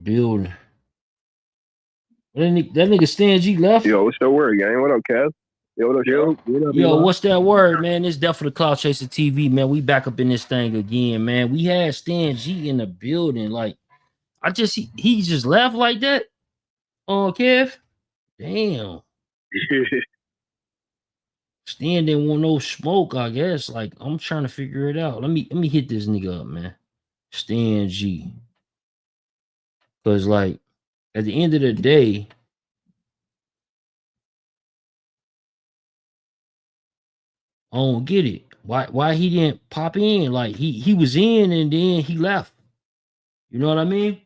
Building. That nigga Stan G left. Yo, what's your word, gang? What up, Kev? Yo, what up, Yo, yo? what up, Yo, Elon? what's that word, man? It's Death for the Cloud Chaser TV, man. We back up in this thing again, man. We had Stan G in the building. Like, he just left like that. Oh, Kev. Damn. Stan didn't want no smoke, I guess. Like, I'm trying to figure it out. Let me hit this nigga up, man. Stan G. Cause like at the end of the day, I don't get it. Why he didn't pop in? Like he was in and then he left. You know what I mean?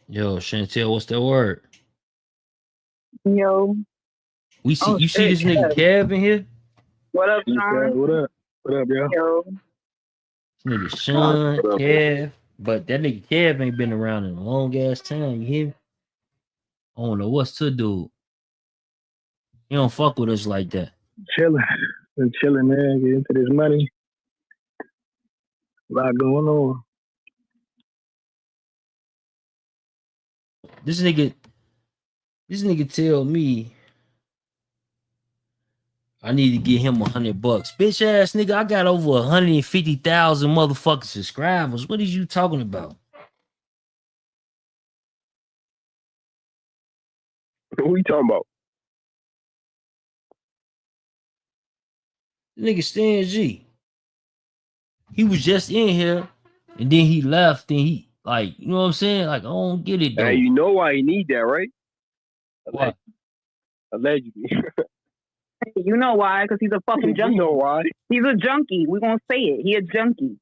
Yo, Chantel, what's that word? Yo. We see Oh you see shit, this nigga Kev in here? What up, Kev, Sean? what up? What up, yo? Yo. This nigga Sean, What up? Kev. But that nigga Kev ain't been around in a long ass time, you hear me? I don't know what's to do. He don't fuck with us like that. Chilling. Been chilling, man. Get into this money. A lot going on. This nigga tell me I need to get him $100. Bitch ass nigga, I got over 150,000 motherfucking subscribers. What is you talking about? What we talking about? The nigga Stan G. He was just in here and then he left and he like, you know what I'm saying? Like, I don't get it though. Hey, you know why he need that, right? What? Allegedly. You know why? Because he's a fucking You junkie. know why? He's a junkie. We're going to say it. He a junkie.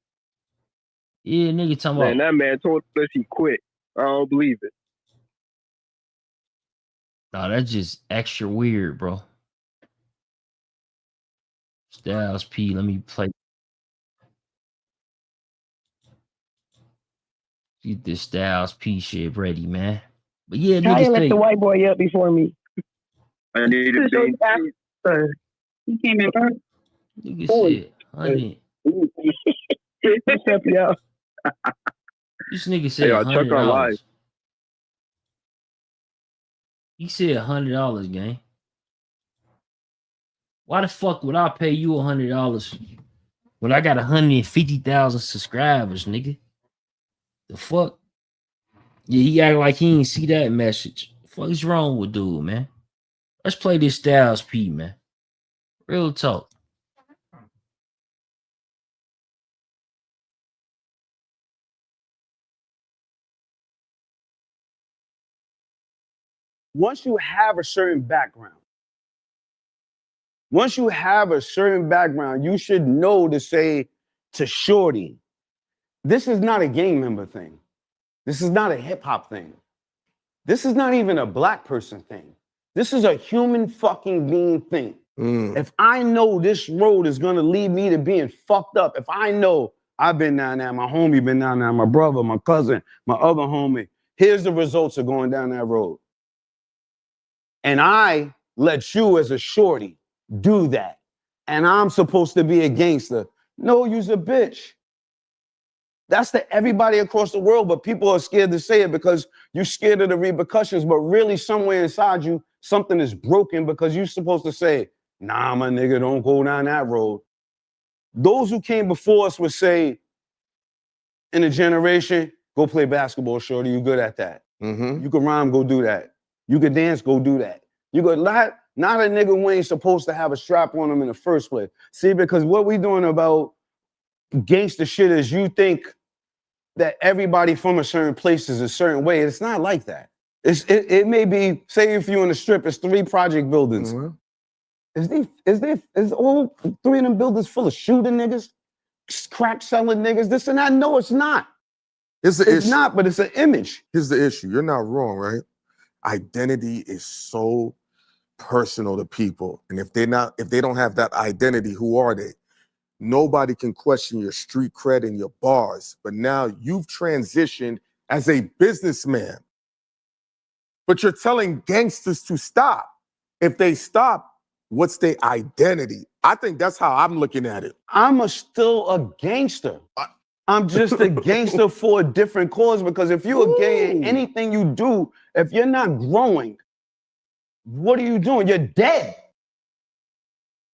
Yeah, nigga talking Man, about that man told us he quit. I don't believe it. nah, that's just extra weird, bro. Styles P, let me play. Get this Styles P shit ready, man. But yeah, How you niggas let say the white boy up before me? I need to be. He came in first. nigga Boy. said 100. What's up, y'all? This nigga Hey, said yo, Chuck on $100. live. He said $100, gang. Why the fuck would I pay you $100 when I got 150,000 subscribers, nigga? The fuck? Yeah, he act like he ain't see that message. The fuck is wrong with dude, man? Let's play this Styles P, man. Real talk. Once you have a certain background, you should know to say to Shorty, this is not a gang member thing. This is not a hip hop thing. This is not even a black person thing. This is a human fucking being thing. If I know this road is gonna lead me to being fucked up, if I know I've been down there, my homie been down there, my brother, my cousin, my other homie, here's the results of going down that road. And I let you as a shorty do that. And I'm supposed to be a gangster. No, you's a bitch. That's to everybody across the world, but people are scared to say it because you're scared of the repercussions. But really, somewhere inside you, something is broken because you're supposed to say, nah, my nigga, don't go down that road. Those who came before us would say, in a generation, go play basketball, shorty. You good at that. You can rhyme, go do that. You can dance, go do that. You go not a nigga who ain't supposed to have a strap on him in the first place. See, because what we doing about gangster shit is you think that everybody from a certain place is a certain way. It's not like that. It may be, say if you're in the strip, it's 3 project buildings. Is all 3 of them buildings full of shooting niggas, crack selling niggas, this and that? No, it's not. It's not, but it's an image. Here's the issue. You're not wrong, right? Identity is so personal to people. And if they don't have that identity, who are they? Nobody can question your street cred and your bars. But now you've transitioned as a businessman. But you're telling gangsters to stop. If they stop, what's their identity? I think that's how I'm looking at it. Still a gangster. I'm just a gangster for a different cause, because if you're a gang, anything you do, if you're not growing, what are you doing? You're dead.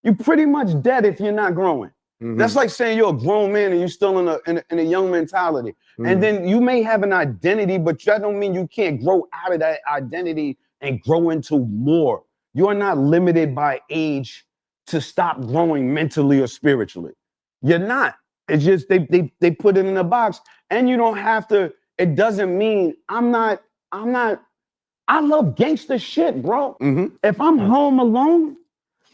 You're pretty much dead if you're not growing. That's like saying you're a grown man and you're still in a young mentality. And then you may have an identity, but that don't mean you can't grow out of that identity and grow into more. You're not limited by age to stop growing mentally or spiritually. You're not. It's just they put it in a box, and you don't have to. It doesn't mean I love gangster shit, bro. If I'm home alone,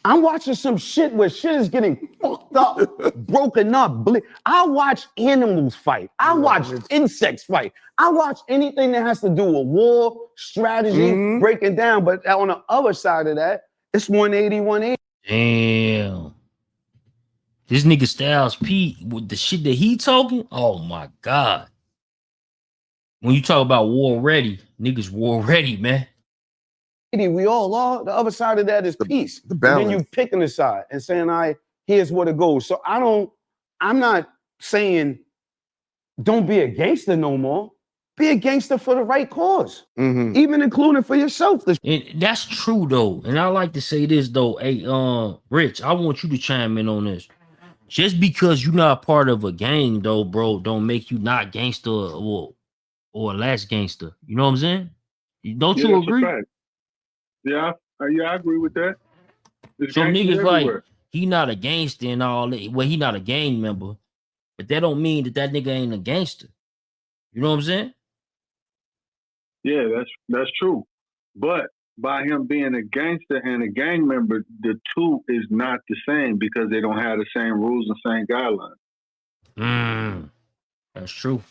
I'm watching some shit where shit is getting fucked up, broken up. I watch animals fight. I watch insects fight. I watch anything that has to do with war, strategy, breaking down. But on the other side of that, it's 180, 180. Damn. This nigga Styles P, with the shit that he talking, oh my God. When you talk about war ready, niggas war ready, man. We all are. The other side of that is peace. The balance. And then you picking a side and saying, here's what it goes. So I'm not saying don't be a gangster no more. Be a gangster for the right cause. Even including for yourself. And that's true though. And I like to say this though. Hey, Rich, I want you to chime in on this. Just because you're not part of a gang though, bro, don't make you not gangster or less gangster. You know what I'm saying? Don't you agree? Yeah, I agree with that. So niggas like, he not a gangster and all that. Well, he not a gang member, but that don't mean that nigga ain't a gangster. You know what I'm saying? Yeah, that's true. But by him being a gangster and a gang member, the two is not the same because they don't have the same rules and same guidelines. That's true.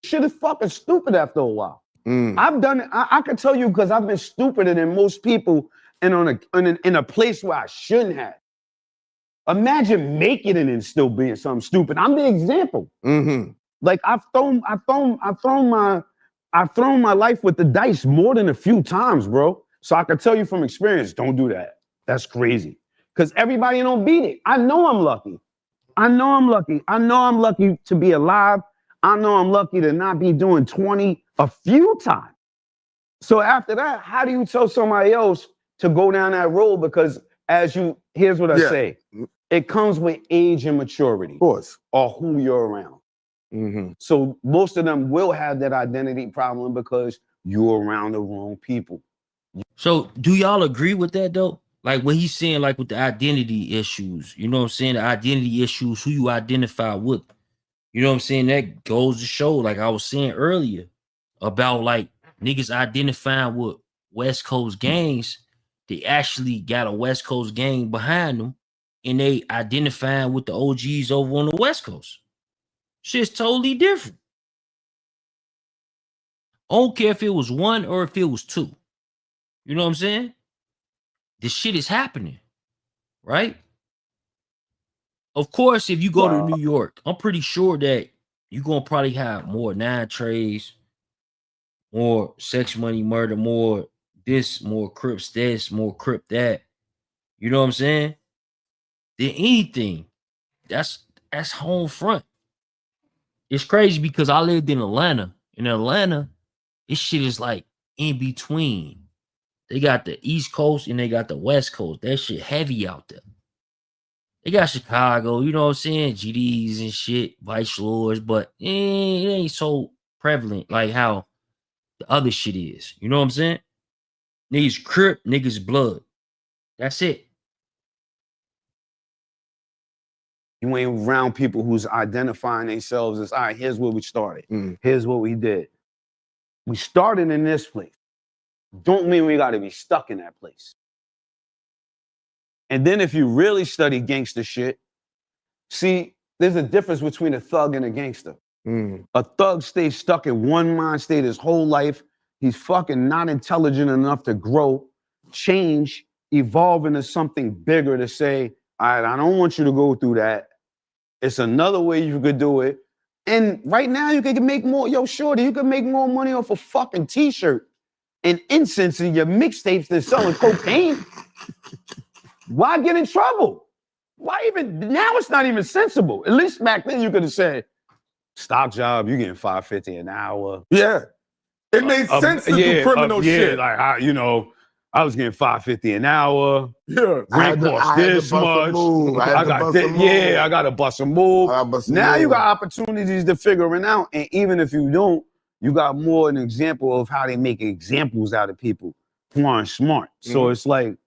Shit is fucking stupid after a while. I've done it. I can tell you because I've been stupider than most people and in a place where I shouldn't have. Imagine making it and still being something stupid. I'm the example. Like I've thrown my life with the dice more than a few times, bro. So I can tell you from experience, don't do that. That's crazy. Because everybody don't beat it. I know I'm lucky. I know I'm lucky to be alive. I know I'm lucky to not be doing 20 a few times. So after that, how do you tell somebody else to go down that road? Because here's what I say. It comes with age and maturity. Of course. Or who you're around. So most of them will have that identity problem because you're around the wrong people. So do y'all agree with that though? Like what he's saying, like with the identity issues, you know what I'm saying? The identity issues, who you identify with. You know what I'm saying? That goes to show, like I was saying earlier, about like niggas identifying with West Coast gangs. They actually got a West Coast gang behind them, and they identifying with the OGs over on the West Coast. Shit's totally different. I don't care if it was one or if it was two. You know what I'm saying? This shit is happening, right? Of course, if you go to New York, I'm pretty sure that you're going to probably have more 9 trays, more sex, money, murder, more this, more Crips this, more Crip that. You know what I'm saying? Than anything. That's home front. It's crazy because I lived in Atlanta. In Atlanta, this shit is like in between. They got the East Coast and they got the West Coast. That shit heavy out there. They got Chicago, you know what I'm saying? GDs and shit, Vice Lords, but it ain't so prevalent like how the other shit is. You know what I'm saying? Niggas Crip, niggas blood. That's it. You ain't around people who's identifying themselves as, all right, here's where we started. Here's what we did. We started in this place. Don't mean we got to be stuck in that place. And then if you really study gangster shit, see, there's a difference between a thug and a gangster. A thug stays stuck in one mind state his whole life. He's fucking not intelligent enough to grow, change, evolve into something bigger to say, all right, I don't want you to go through that. It's another way you could do it. And right now you can make more, shorty, you can make more money off a fucking t-shirt and incense in your mixtapes than selling cocaine. Why get in trouble? Why even, now it's not even sensible. At least back then you could have said, stock job, you getting $5.50 an hour. Yeah. It made sense to do criminal shit. Like, I was getting $5.50 an hour. Yeah. Rent cost this much. I got to bust a move. Now you got opportunities to figure it out. And even if you don't, you got more an example of how they make examples out of people who aren't smart. So it's like,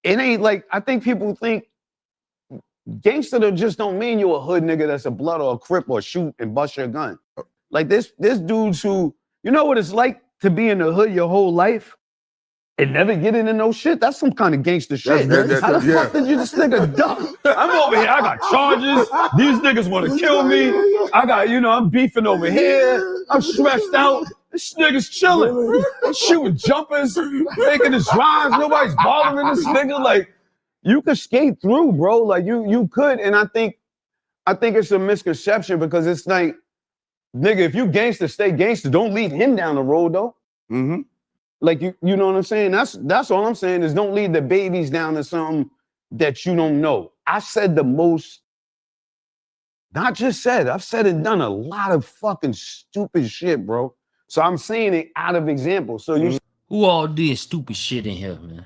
it ain't like, I think people think gangster just don't mean you a hood nigga that's a blood or a crip or shoot and bust your gun. Like this dudes who, you know what it's like to be in the hood your whole life and never get into no shit? That's some kind of gangster shit. How the fuck did you this nigga dumb? I'm over here, I got charges. These niggas want to kill me. I got, I'm beefing over here. I'm stressed out. This nigga's chilling. I'm shooting jumpers, making his rhymes. Nobody's bothering this nigga. Like, you could skate through, bro. Like, you could. And I think it's a misconception because it's like, nigga, if you gangster, stay gangster. Don't lead him down the road, though. Mm-hmm. Like, you know what I'm saying? That's all I'm saying is don't lead the babies down to something that you don't know. I said the most, not just said, I've said and done a lot of fucking stupid shit, bro. So I'm saying it out of example. So you, Who all did stupid shit in here, man?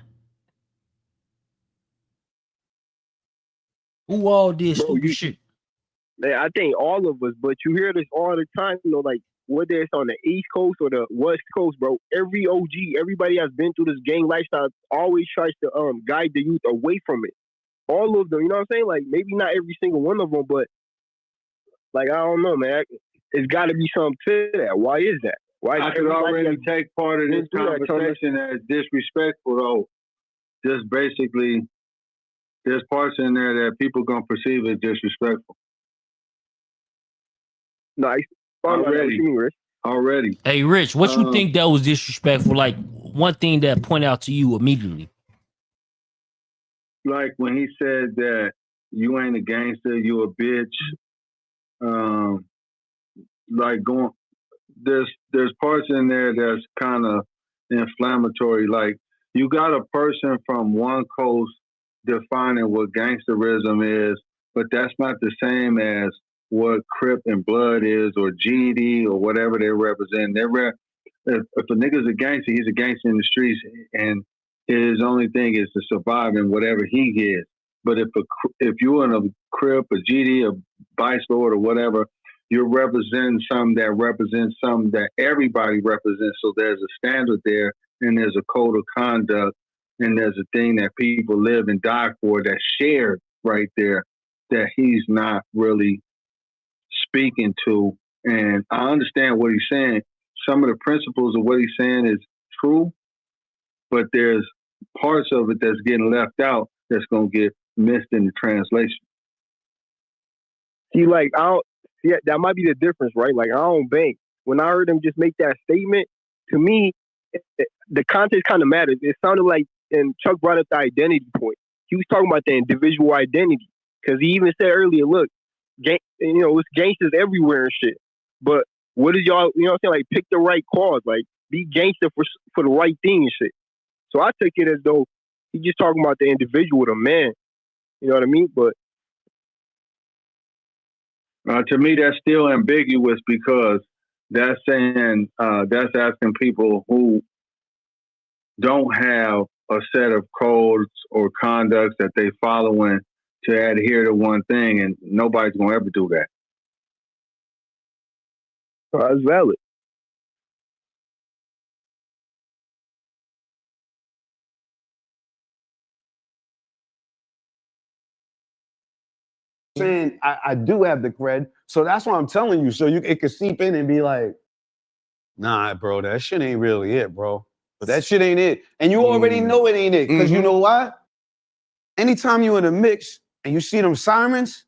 Who all did stupid shit? I think all of us, but you hear this all the time, like whether it's on the East Coast or the West Coast, bro. Every OG, everybody has been through this gang lifestyle always tries to guide the youth away from it. All of them, you know what I'm saying? Like maybe not every single one of them, but like I don't know, man. It's got to be something to that. Why is that? Why? I could already take part of this conversation as disrespectful, though. Just basically, there's parts in there that people gonna perceive as disrespectful. Nice. Already. Hey, Rich, what you think that was disrespectful? Like one thing that point out to you immediately. Like when he said that you ain't a gangster, you a bitch. Like going. There's parts in there that's kind of inflammatory. Like you got a person from one coast defining what gangsterism is, but that's not the same as what Crip and Blood is or GD or whatever they represent. If a nigga's a gangster, he's a gangster in the streets, and his only thing is to survive in whatever he is. But if you're in a Crip, a GD, a Vice Lord, or whatever, you're representing something that everybody represents. So there's a standard there, and there's a code of conduct, and there's a thing that people live and die for that's shared right there that he's not really speaking to. And I understand what he's saying. Some of the principles of what he's saying is true, but there's parts of it that's getting left out that's going to get missed in the translation. See, like, that might be the difference, right? Like, I don't bank. When I heard him just make that statement, to me, the context kind of matters. It sounded like, and Chuck brought up the identity point. He was talking about the individual identity. Because he even said earlier, look, it's gangsters everywhere and shit. But what is y'all, you know what I'm saying? Like, pick the right cause. Like, be gangster for the right thing and shit. So I took it as though he's just talking about the individual, the man. You know what I mean? But to me, that's still ambiguous because that's saying, that's asking people who don't have a set of codes or conducts that they following to adhere to one thing, and nobody's going to ever do that. That's valid. saying I do have the cred, so that's what I'm telling you. So it could seep in and be like, nah, bro, that shit ain't really it, bro. That shit ain't it. And you already know it ain't it. Because you know why? Anytime you in a mix and you see them sirens,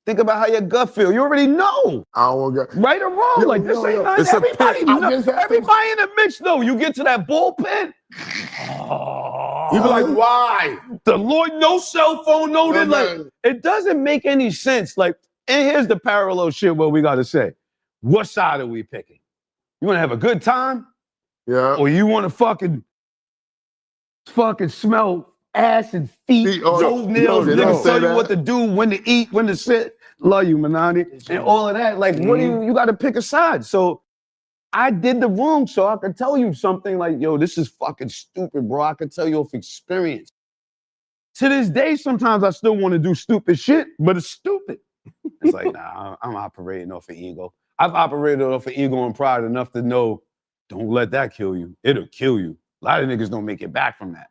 think about how your gut feel. You already know. I don't want to right or wrong. Like, this ain't nothing. Everybody in the mix, though. You get to that bullpen. You be like, why? The Lord, no cell phone, no. Like, it doesn't make any sense. Like, and here's the parallel shit what we got to say. What side are we picking? You want to have a good time? Yeah. or you want to fucking smell ass and feet, toenails, they don't niggas say tell you that. what to do, when to eat, when to sit. Love you, Manani, and all of that. Like, what do you got to pick a side? So I did the wrong, so I could tell you something like, yo, this is fucking stupid, bro. I could tell you off experience. To this day, sometimes I still want to do stupid shit, but it's stupid. It's like, nah, I'm operating off of ego. I've operated off of ego and pride enough to know, don't let that kill you. It'll kill you. A lot of niggas don't make it back from that.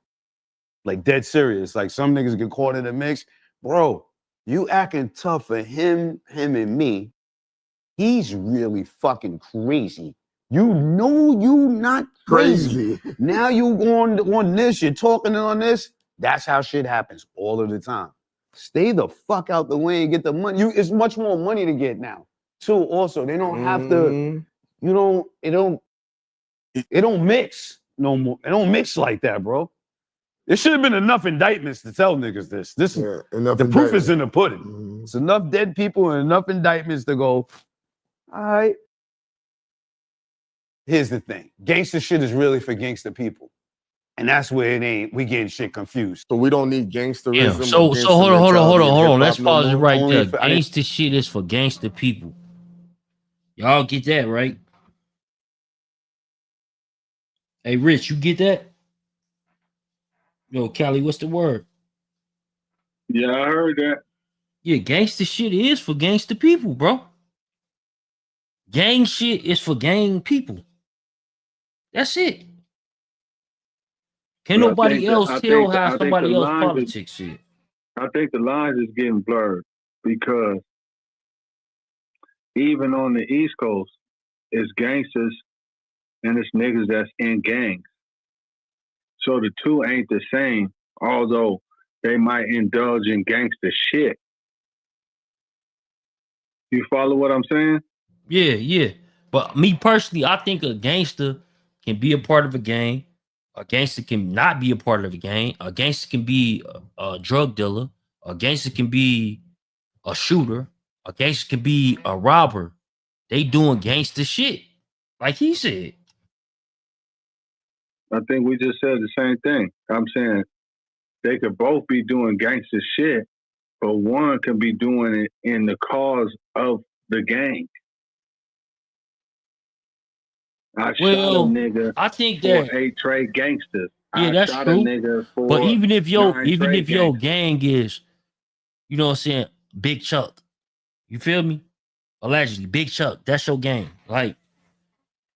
Like, dead serious. Like, some niggas get caught in the mix. Bro, you acting tough for him and me. He's really fucking crazy. You know you not crazy. Now you on this, you're talking on this. That's how shit happens all of the time. Stay the fuck out the way and get the money. It's much more money to get now, too. Also, they don't have to, it don't mix no more. It don't mix like that, bro. There should have been enough indictments to tell niggas this. The proof is in the pudding. It's enough dead people and enough indictments to go, all right. Here's the thing. Gangster shit is really for gangster people. And that's where it ain't. We getting shit confused. So we don't need gangsterism. Yeah. So hold on. Let's pause it right there. for- Gangster shit is for gangster people. Y'all get that, right? Hey, Rich, you get that? Yo, Cali, what's the word? Yeah, I heard that. Yeah, gangster shit is for gangster people, bro. Gang shit is for gang people. That's it. Can't But nobody else tell how somebody else lines politics shit. I think the lines is getting blurred because even on the East Coast, it's gangsters and it's niggas that's in gangs. So the two ain't the same, although they might indulge in gangster shit. You follow what I'm saying? Yeah. But me personally, I think a gangster can be a part of a gang. A gangster can not be a part of a gang. A gangster can be a drug dealer. A gangster can be a shooter. A gangster can be a robber. They doing gangster shit, like he said. I think we just said the same thing. I'm saying they could both be doing gangster shit, but one can be doing it in the cause of the gang. I shot a nigga I think for that 8 trade gangsters. yeah, I that's shot true. a nigga for But even if your 9 trade gangsters. gang is, you know what I'm saying, Big Chuck, you feel me? Allegedly, Big Chuck, that's your gang. Like,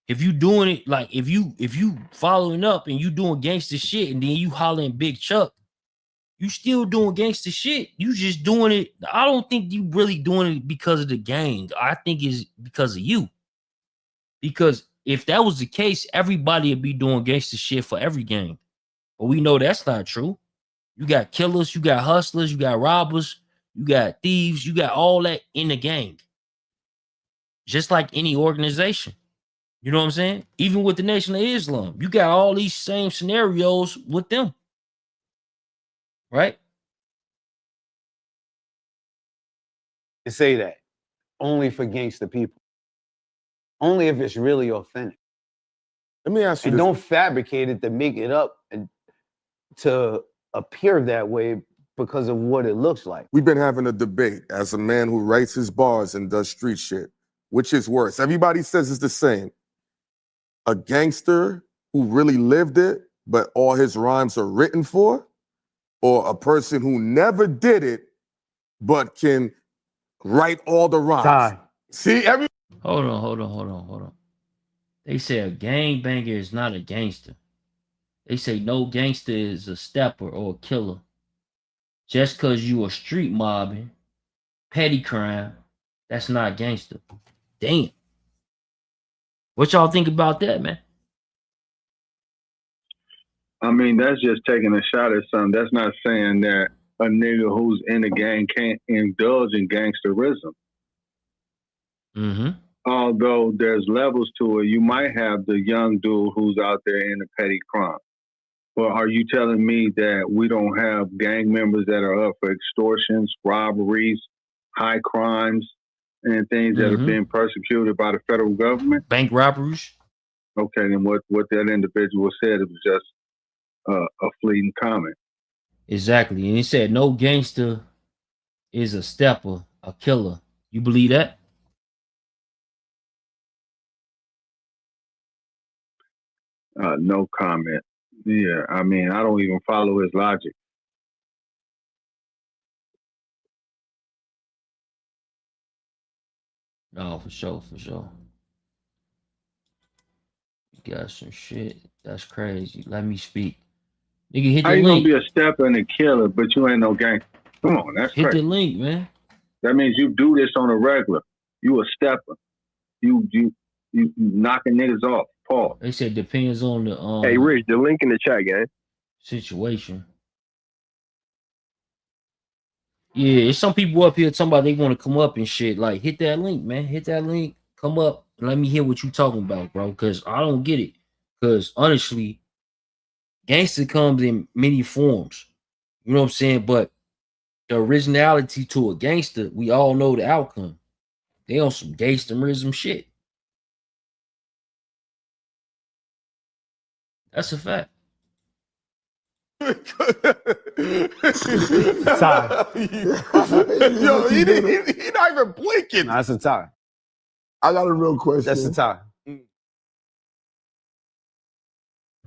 if you doing it, like if you following up and you doing gangster shit and then you hollering Big Chuck, you still doing gangster shit. You just doing it. I don't think you really doing it because of the gang. I think it's because of you. Because if that was the case, everybody would be doing gangster shit for every gang. But we know that's not true. You got killers, you got hustlers, you got robbers, you got thieves, you got all that in the gang. Just like any organization. You know what I'm saying? Even with the Nation of Islam, you got all these same scenarios with them. Right? To say that only for gangster people. Only if it's really authentic. Let me ask you And this. don't fabricate it to make it up and to appear that way because of what it looks like. We've been having a debate as a man who writes his bars and does street shit. Which is worse? Everybody says it's the same. A gangster who really lived it, but all his rhymes are written for, or a person who never did it, but can write all the rhymes. Ty. See, Hold on. They say a gangbanger is not a gangster. They say no gangster is a stepper or a killer. Just because you a street mobbing, petty crime, that's not gangster. Damn. What y'all think about that, man? I mean, that's just taking a shot at something. That's not saying that a nigga who's in a gang can't indulge in gangsterism. Mm-hmm. Although there's levels to it, you might have the young dude who's out there in a petty crime. But are you telling me that we don't have gang members that are up for extortions, robberies, high crimes, and things that are being persecuted by the federal government? Bank robberies? Okay, then what that individual said, it was just a fleeting comment. Exactly. And he said no gangster is a stepper, a killer. You believe that? No comment. Yeah, I mean, I don't even follow his logic. No, for sure, for sure. You got some shit. That's crazy. Let me speak. Nigga, hit How the you gonna link. be a stepper and a killer, but you ain't no gangster? Come on, that's Hit crazy. the link, man. That means you do this on a regular. You a stepper. You knocking niggas off. Paul. They said depends on the Hey, Rich, the link in the chat, gang. situation. Yeah, it's some people up here talking about they want to come up and shit. Like, hit that link, man. Hit that link. Come up. And let me hear what you talking about, bro. Because I don't get it. Because honestly, gangster comes in many forms. You know what I'm saying? But the originality to a gangster, we all know the outcome. They on some gangsterism shit. That's a fact. Yo, he not even blinking. Nah, that's a tie. I got a real question. That's a tie.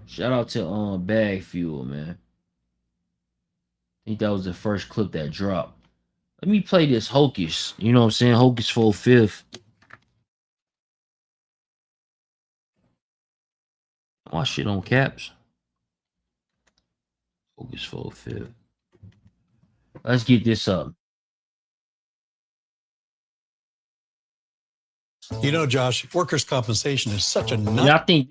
Shout out to Bag Fuel, man. I think that was the first clip that dropped. Let me play this Hocus. You know what I'm saying? Hocus 45th. My shit on caps. Hocus 45th. Let's get this up. You know, Josh, workers' compensation is such a And I think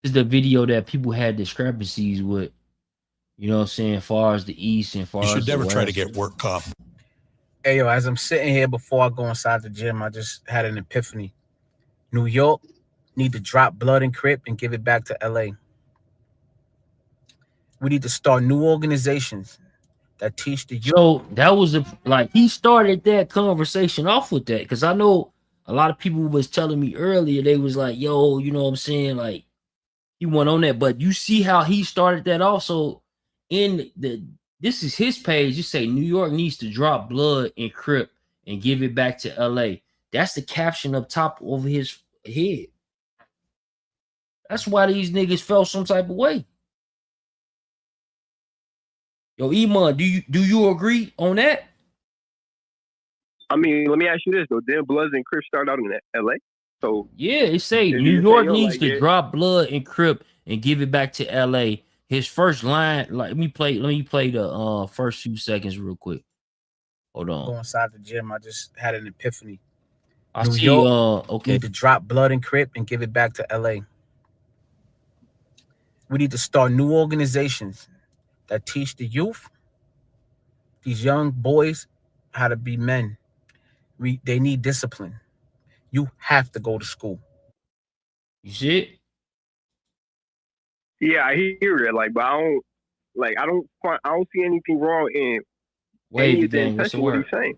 this is the video that people had discrepancies with. You know what I'm saying? As far as the East and far you as should the never West. try to get work comp. Hey, yo, as I'm sitting here before I go inside the gym, I just had an epiphany. New York need to drop blood and Crip and give it back to LA. We need to start new organizations that teach the youth. So that was like he started that conversation off with that because I know a lot of people was telling me earlier they was like, "Yo, you know what I'm saying?" Like he went on that, but you see how he started that also in this is his page. You say New York needs to drop blood and Crip and give it back to LA. That's the caption up top over his head. That's why these niggas felt some type of way. Yo, Iman, do you agree on that? I mean, let me ask you this though. Then Bloods and Crips start out in LA. So yeah, it say if New you York say, needs like, to yeah, drop blood and Crip and give it back to LA. His first line, like let me play the first few seconds real quick. Hold on. Go inside the gym, I just had an epiphany. I New see York okay. need to drop blood and Crip and give it back to LA. We need to start new organizations that teach the youth, these young boys, how to be men. They need discipline. You have to go to school. You see it? yeah, I hear that. Like, but I don't see anything wrong in any Wavy of the gang, what's the intention what he's word? saying.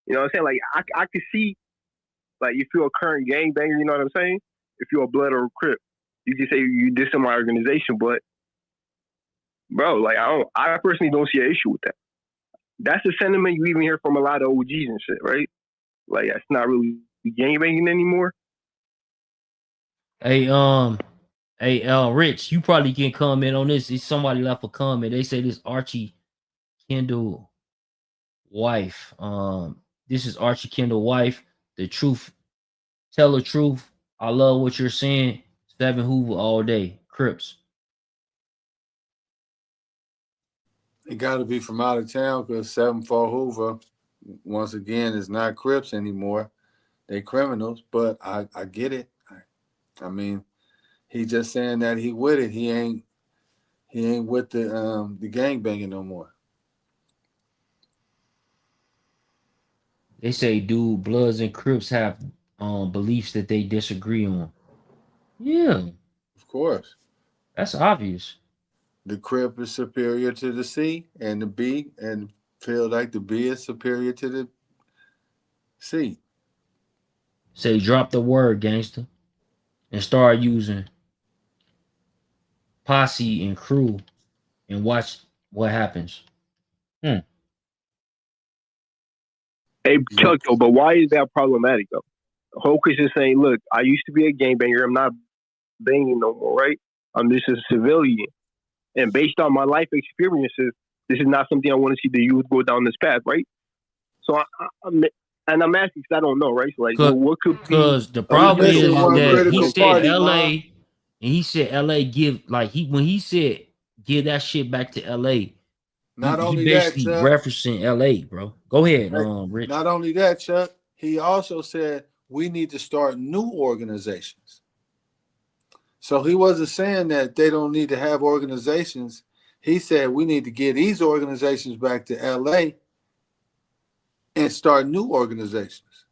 You know what I'm saying? Like, I can see, like, if you're a current gangbanger, you know what I'm saying? If you're a Blood or a Crip, you can say you dissing my organization, but bro, like, I personally don't see an issue with that. That's the sentiment you even hear from a lot of OGs and shit, right? Like, that's not really gangbanging anymore. Hey, Rich, you probably can comment on this. If somebody left a comment, they say this Archie Kendall wife. This is Archie Kendall wife. The truth, tell the truth. I love what you're saying. 7 Hoover all day. Crips. It got to be from out of town because 7-4 Hoover, once again, is not Crips anymore. They criminals, but I get it. I mean, he just saying that he with it. He ain't with the gangbanging no more. They say, dude, Bloods and Crips have beliefs that they disagree on. Yeah, Of course. that's obvious. The Crip is superior to the C and the B, and feel like the B is superior to the C. Say, drop the word, gangster, and start using posse and crew and watch what happens. Hey, Chuck, though, but why is that problematic, though? Hocus is saying, look, I used to be a gangbanger. I'm not banging no more, right? I'm just a civilian. And based on my life experiences, this is not something I want to see the youth go down this path, right? So I'm asking because I don't know, right? So like, what could be? Because the problem is missing one that he critical said party, LA, man. and he said LA give like when he said give that shit back to LA. Not he only that, basically Chuck. referencing LA, bro. Go ahead, Hey, Rich. not only that, Chuck. He also said we need to start new organizations. So he wasn't saying that they don't need to have organizations. He said we need to get these organizations back to LA and start new organizations.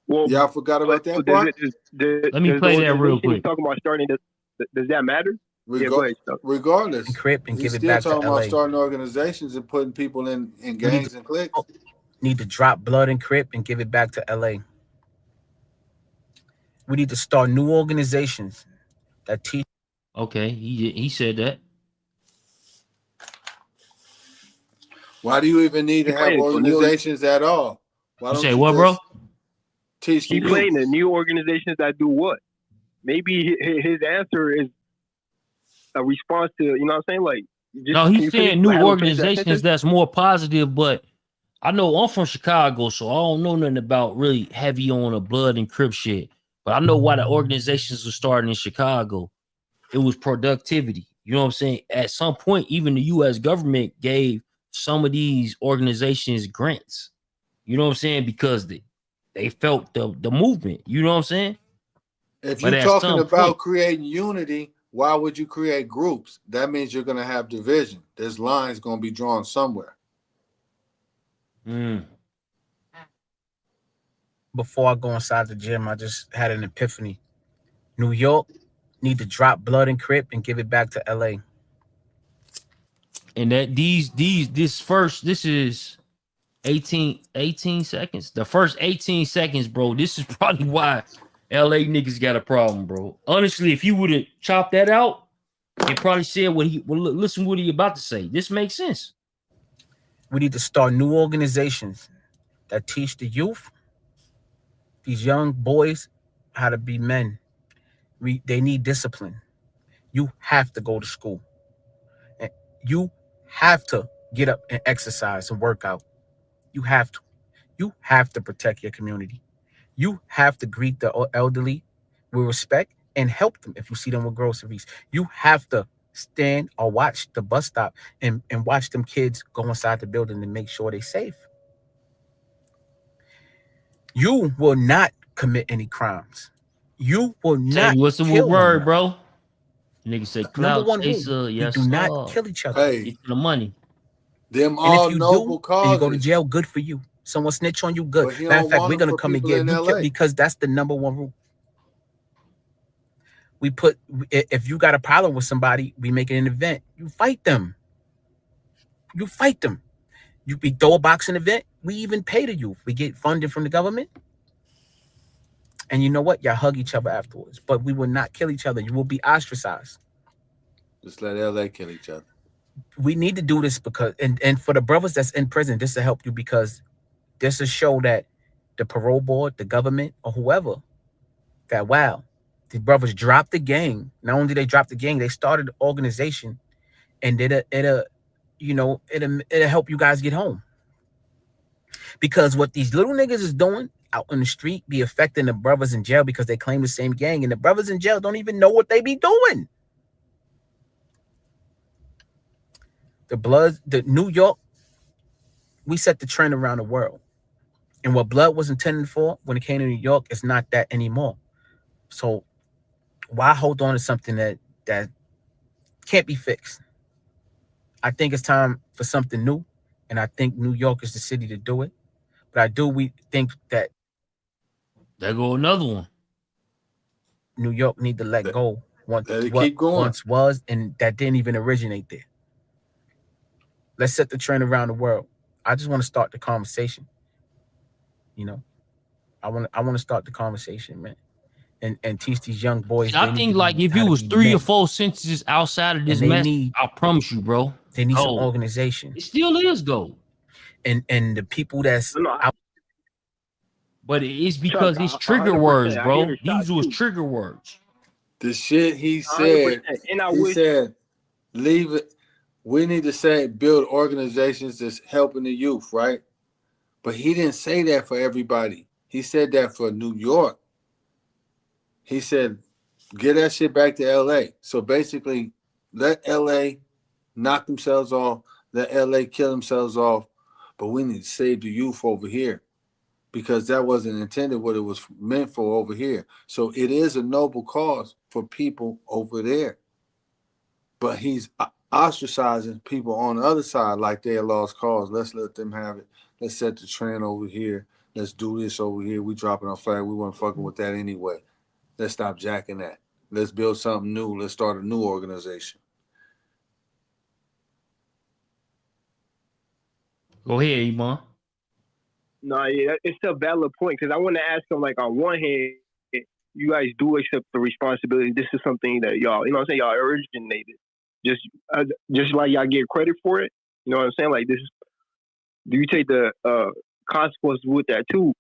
Well, y'all forgot about that part? Let me play that real quick. He's talking about starting. Does that matter? Yeah, go ahead, Chuck. Regardless, And Crip and he's give it still back to talking about LA. starting organizations and putting people in gangs and cliques. Need to drop Blood and Crip and give it back to LA. We need to start new organizations that teach. Okay, he said that. Why do you even need to have organizations at all? Why don't you say you what, just bro? Teach the Keep youth? playing the new organizations that do what? Maybe his answer is a response to, you know what I'm saying? Like, No, he's saying new organizations that's more positive, but I know I'm from Chicago, so I don't know nothing about really heavy on the blood and Crip shit. But I know why the organizations were starting in Chicago. It was productivity. You know what I'm saying? At some point, even the U.S. government gave some of these organizations grants. You know what I'm saying? Because they felt the movement. You know what I'm saying? If you're talking about creating unity, why would you create groups? That means you're going to have division. There's lines going to be drawn somewhere. Before I go inside the gym, I just had an epiphany. New York need to drop Blood and Crip and give it back to LA. And that this is 18 seconds. The first 18 seconds, bro. This is probably why LA niggas got a problem, bro. Honestly, if you would have chopped that out and probably said listen what he about to say. This makes sense. We need to start new organizations that teach the youth, these young boys, how to be men. They need discipline. You have to go to school. And you have to get up and exercise and work out. You have to. You have to protect your community. You have to greet the elderly with respect and help them if you see them with groceries. You have to stand or watch the bus stop and watch them kids go inside the building and make sure they're safe. You will not commit any crimes. You will not what's the kill word, no bro? Nigga say cloud chaser. Yes, we do not kill each other. Hey, get the money. Them and all if you noble do, causes. and you go to jail, good for you. Someone snitch on you, good. Matter of fact, we're gonna come and get you because that's the number one rule. If you got a problem with somebody, we make it an event. You fight them. You fight them. We throw a boxing event. We even pay the youth. We get funding from the government. And you know what? Y'all hug each other afterwards. But we will not kill each other. You will be ostracized. Just let LA kill each other. We need to do this because, and for the brothers that's in prison, this will help you because this will show that the parole board, the government, or whoever, that wow, the brothers dropped the gang. Not only did they drop the gang, they started the organization, and it'll help you guys get home. Because what these little niggas is doing out on the street be affecting the brothers in jail because they claim the same gang, and the brothers in jail don't even know what they be doing. The New York, we set the trend around the world. And what blood was intended for when it came to New York is not that anymore. So why hold on to something that can't be fixed? I think it's time for something new, and I think New York is the city to do it. But we think that there go another one. New York need to let go what keep going. Once was, and that didn't even originate there. Let's set the trend around the world. I just want to start the conversation. You know, I want to start the conversation, man. and teach these young boys. I think like if it was 3 or 4 sentences outside of this mess, I promise you, bro. They need some organization. It still is gold. And the people that's out. But it's because it's trigger words, bro. These was trigger words. The shit he said, he said, leave it. We need to build organizations that's helping the youth, right? But he didn't say that for everybody. He said that for New York. He said, get that shit back to LA. So basically, let LA knock themselves off, let LA kill themselves off, but we need to save the youth over here because that wasn't intended what it was meant for over here. So it is a noble cause for people over there. But he's ostracizing people on the other side like they're a lost cause. Let's let them have it. Let's set the trend over here. Let's do this over here. We dropping our flag. We weren't fucking with that anyway. Let's stop jacking that. Let's build something new. Let's start a new organization. Go ahead, Iman. No, yeah, it's a valid point because I want to ask him, like, on one hand, you guys do accept the responsibility. This is something that y'all, you know what I'm saying, y'all originated. Just like y'all get credit for it. You know what I'm saying? Like, this is, do you take the consequences with that too?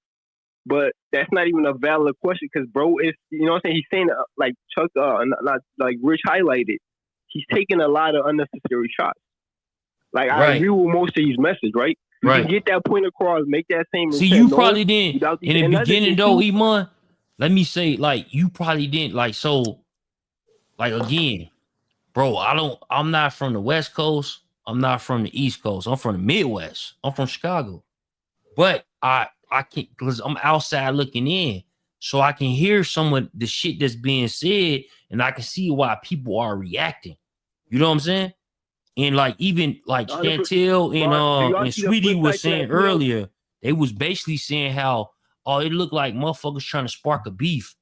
But that's not even a valid question because, bro, it's, you know what I'm saying? He's saying, like Chuck, not like Rich highlighted, he's taking a lot of unnecessary shots. Like, I agree with most of his message, right? You can get that point across, make that same See, you probably didn't, in the beginning though, Iman, let me say, like, you probably didn't, like, so, like, again, bro, I'm not from the West Coast. I'm not from the East Coast. I'm from the Midwest. I'm from Chicago. But I can't, because I'm outside looking in. So I can hear some of the shit that's being said, and I can see why people are reacting. You know what I'm saying? And like even like Chantel and Sweetie was saying earlier, they was basically saying how, oh, it looked like motherfuckers trying to spark a beef.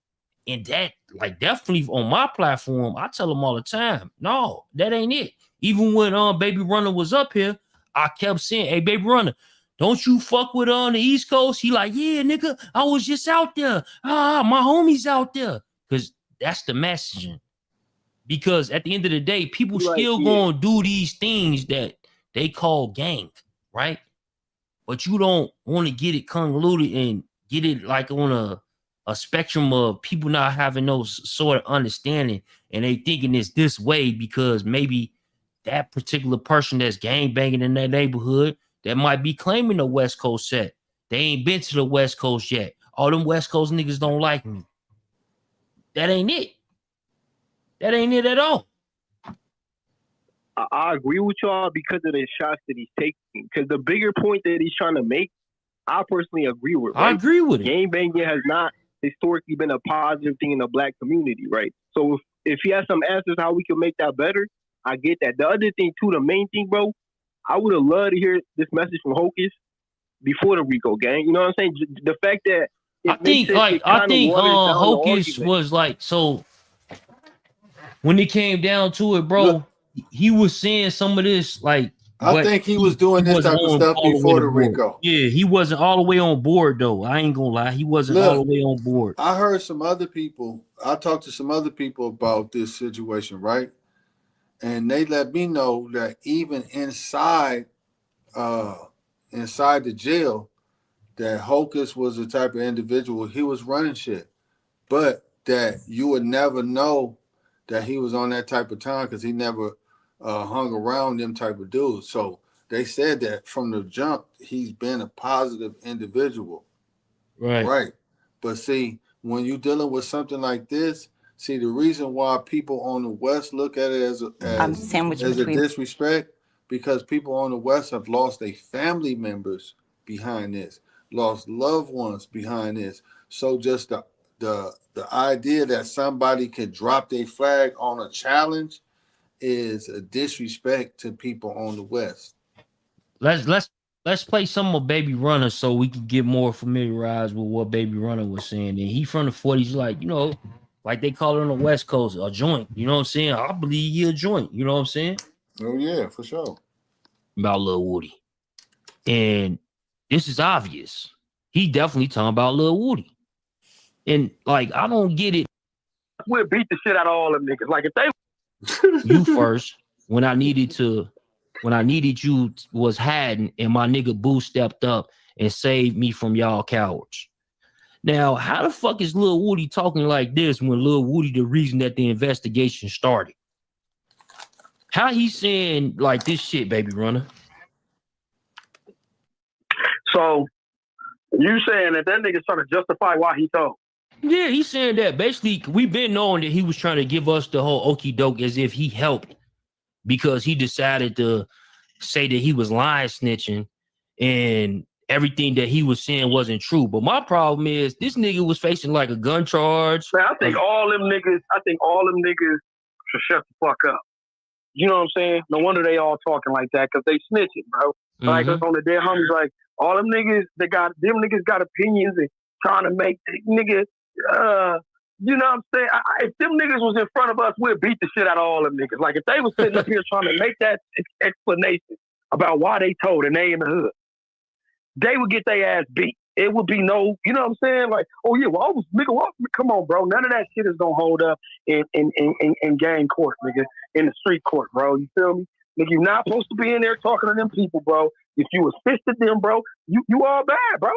And that, like, definitely on my platform, I tell them all the time, no, that ain't it. Even when Baby Runner was up here, I kept saying, hey, Baby Runner, don't you fuck with on the East Coast? He like, yeah, nigga, I was just out there. My homie's out there. Because that's the messaging. Because at the end of the day, people still gonna do these things that they call gang, right? But you don't want to get it convoluted and get it like on a spectrum of people not having no sort of understanding, and they thinking it's this way because maybe that particular person that's gang banging in that neighborhood that might be claiming the West Coast set. They ain't been to the West Coast yet. All them West Coast niggas don't like me. That ain't it. That ain't it at all. I agree with y'all because of the shots that he's taking. Because the bigger point that he's trying to make, I personally agree with. Right? I agree with it. Gang banging has not historically been a positive thing in the black community, right? So if he has some answers how we can make that better, I get that. The other thing too, the main thing, bro, I would have loved to hear this message from Hocus before the Rico gang. You know what I'm saying? The fact that I think Hocus was like, so when it came down to it, bro, he was saying some of this, like, I think he was doing this type of stuff before the Rico. Yeah, he wasn't all the way on board, though. I ain't gonna lie. He wasn't all the way on board. I heard some other people. I talked to some other people about this situation, right? And they let me know that even inside the jail, that Hocus was the type of individual, he was running shit. But that you would never know that he was on that type of time because he never hung around them type of dudes. So they said that from the jump, he's been a positive individual. Right. But see, when you're dealing with something like this, see, the reason why people on the West look at it as a disrespect, because people on the West have lost their family members behind this, lost loved ones behind this. So just the idea that somebody could drop their flag on a challenge is a disrespect to people on the West. Let's play some of Baby Runner so we can get more familiarized with what Baby Runner was saying. And he from the 40s, like, you know, like they call it on the West Coast, a joint. You know what I'm saying? I believe he a joint. You know what I'm saying? Oh, yeah, for sure. About Lil Woody. And this is obvious. He definitely talking about Lil Woody. And, like, I don't get it. we'll beat the shit out of all them niggas. Like if they You first, when I needed you was hiding, and my nigga Boo stepped up and saved me from y'all cowards. Now, how the fuck is Lil Woody talking like this when Lil Woody the reason that the investigation started? How he saying like this shit, baby runner? So you saying that nigga's trying to justify why he told? Yeah, he's saying that basically we've been knowing that he was trying to give us the whole okie doke as if he helped because he decided to say that he was lying snitching and everything that he was saying wasn't true. But my problem is this nigga was facing like a gun charge. Man, I think all them niggas should shut the fuck up. You know what I'm saying? No wonder they all talking like that because they snitching, bro. Like on the dead homies, like all them niggas, them niggas got opinions and trying to make niggas, you know what I'm saying? If them niggas was in front of us, we'd beat the shit out of all them niggas. Like if they was sitting up here trying to make that explanation about why they told and they in the hood, they would get their ass beat. It would be no, you know what I'm saying? Like, oh yeah, well, come on, bro. None of that shit is gonna hold up in gang court, nigga, in the street court, bro. You feel me? Nigga, you're not supposed to be in there talking to them people, bro. If you assisted them, bro, you all bad, bro.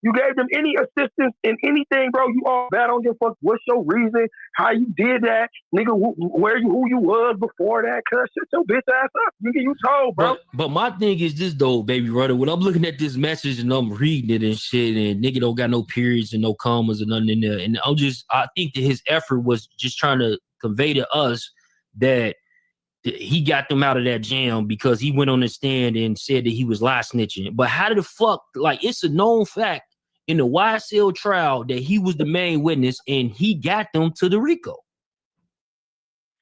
You gave them any assistance in anything, bro. You all bad on your fuck. What's your reason? How you did that, nigga? Who you was before that? Cuz shut your bitch ass up, nigga. You told, bro. But my thing is this though, baby brother. When I'm looking at this message and I'm reading it and shit, and nigga don't got no periods and no commas and nothing in there, and I think that his effort was just trying to convey to us that he got them out of that jam because he went on the stand and said that he was lie snitching. But how the fuck, like it's a known fact in the YSL trial that he was the main witness and he got them to the RICO.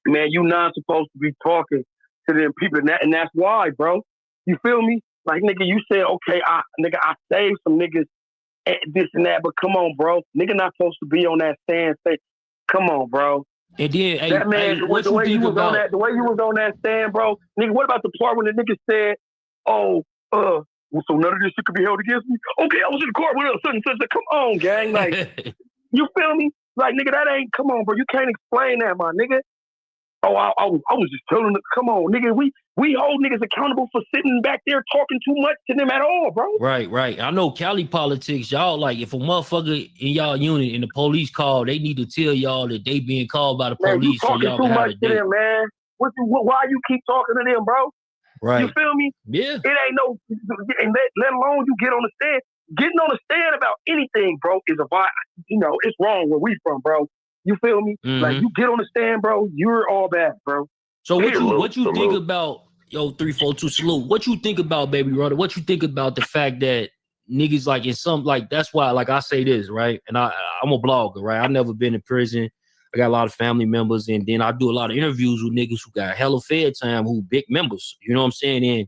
Man, you not supposed to be talking to them people, and that's why, bro. You feel me? Like, nigga, you said, okay, I saved some niggas, this and that, but come on, bro. Nigga not supposed to be on that stand say, come on, bro. And then, that man, the way you was on that stand, bro. Nigga, what about the part when the nigga said, oh, so none of this shit could be held against me? Okay, I was in the court with such and such. Come on, gang. Like, you feel me? Like, nigga, that ain't, come on, bro. You can't explain that, my nigga. Oh, I was just telling them, come on, nigga. We hold niggas accountable for sitting back there talking too much to them at all, bro. Right. I know Cali politics, y'all, like, if a motherfucker in y'all unit and the police call, they need to tell y'all that they being called by the police. Man, you talking too much to them, man. Why you keep talking to them, bro? Right. You feel me? Yeah. It ain't no, and let alone you get on the stand. Getting on the stand about anything, bro, is it's wrong where we from, bro. You feel me? Like, you get on the stand, bro, you're all bad, bro. So what you think about, 342 salute, what you think about, baby brother? What you think about the fact that niggas, like, in some, like, that's why, like, I say this, right? And I'm a blogger, right? I've never been in prison. I got a lot of family members, and then I do a lot of interviews with niggas who got hella fed time, who big members. You know what I'm saying? And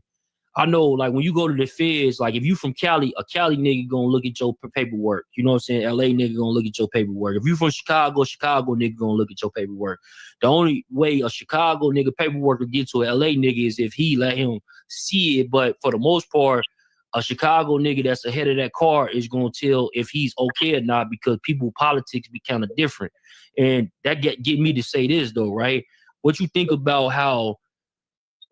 I know, like, when you go to the feds, like, if you from Cali, a Cali nigga gonna look at your paperwork. You know what I'm saying? LA nigga gonna look at your paperwork. If you from Chicago nigga gonna look at your paperwork. The only way a Chicago nigga paperwork will get to an LA nigga is if he let him see it. But for the most part, a Chicago nigga that's ahead of that car is gonna tell if he's okay or not, because people politics be kind of different. And that get me to say this though, right? What you think about how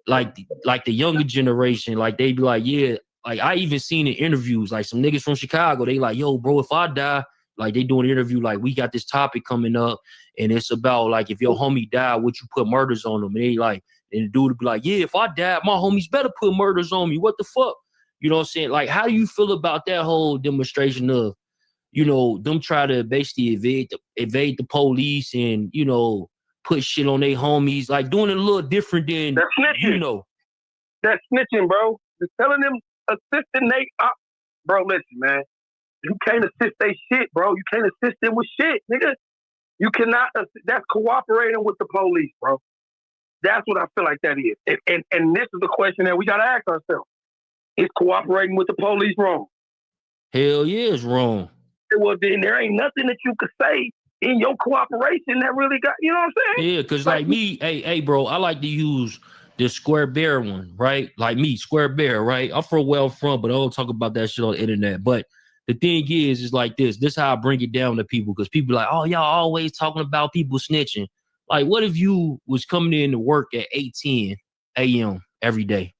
like the younger generation, like they be like, yeah, like I even seen in interviews, like some niggas from Chicago, they like, yo, bro, if I die, like they doing an interview, like we got this topic coming up and it's about like if your homie died, would you put murders on them? And they like, and the dude would be like, yeah, if I die, my homies better put murders on me. What the fuck? You know what I'm saying? Like, how do you feel about that whole demonstration of, them try to basically evade the police and, put shit on their homies, like doing it a little different than, That's snitching. That's snitching, bro. Just telling them, assisting they, bro, listen, man. You can't assist they shit, bro. You can't assist them with shit, nigga. You cannot, that's cooperating with the police, bro. That's what I feel like that is. And this is the question that we got to ask ourselves. Is cooperating with the police wrong? Hell yeah, it's wrong. Well, then there ain't nothing that you could say in your cooperation that really got, you know what I'm saying? Yeah, because like me, hey, bro, I like to use the Square Bear one, right? Like me, Square Bear, right? I'm from where I'm from, but I don't talk about that shit on the internet. But the thing is like this. This is how I bring it down to people, because people are like, oh, y'all always talking about people snitching. Like, what if you was coming in to work at 8:10 a.m. every day,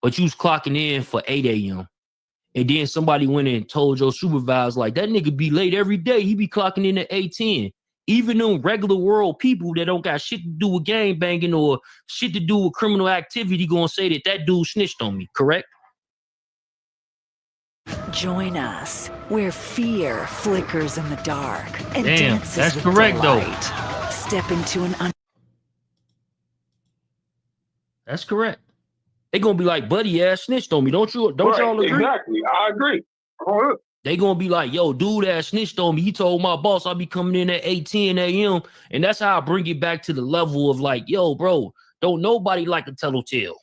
but you was clocking in for 8 a.m. and then somebody went in and told your supervisor, like, that nigga be late every day. He be clocking in at 8:10. Even them regular world people that don't got shit to do with gang banging or shit to do with criminal activity gonna say that dude snitched on me, correct? Join us where fear flickers in the dark and Damn, dances that's with correct, delight. Step into an That's correct. They gonna be like, buddy ass snitched on me. Don't y'all agree? Exactly. I agree. They gonna be like, yo, dude ass snitched on me. He told my boss I'll be coming in at 8:10 a.m. And that's how I bring it back to the level of like, yo, bro, don't nobody like a tattletale.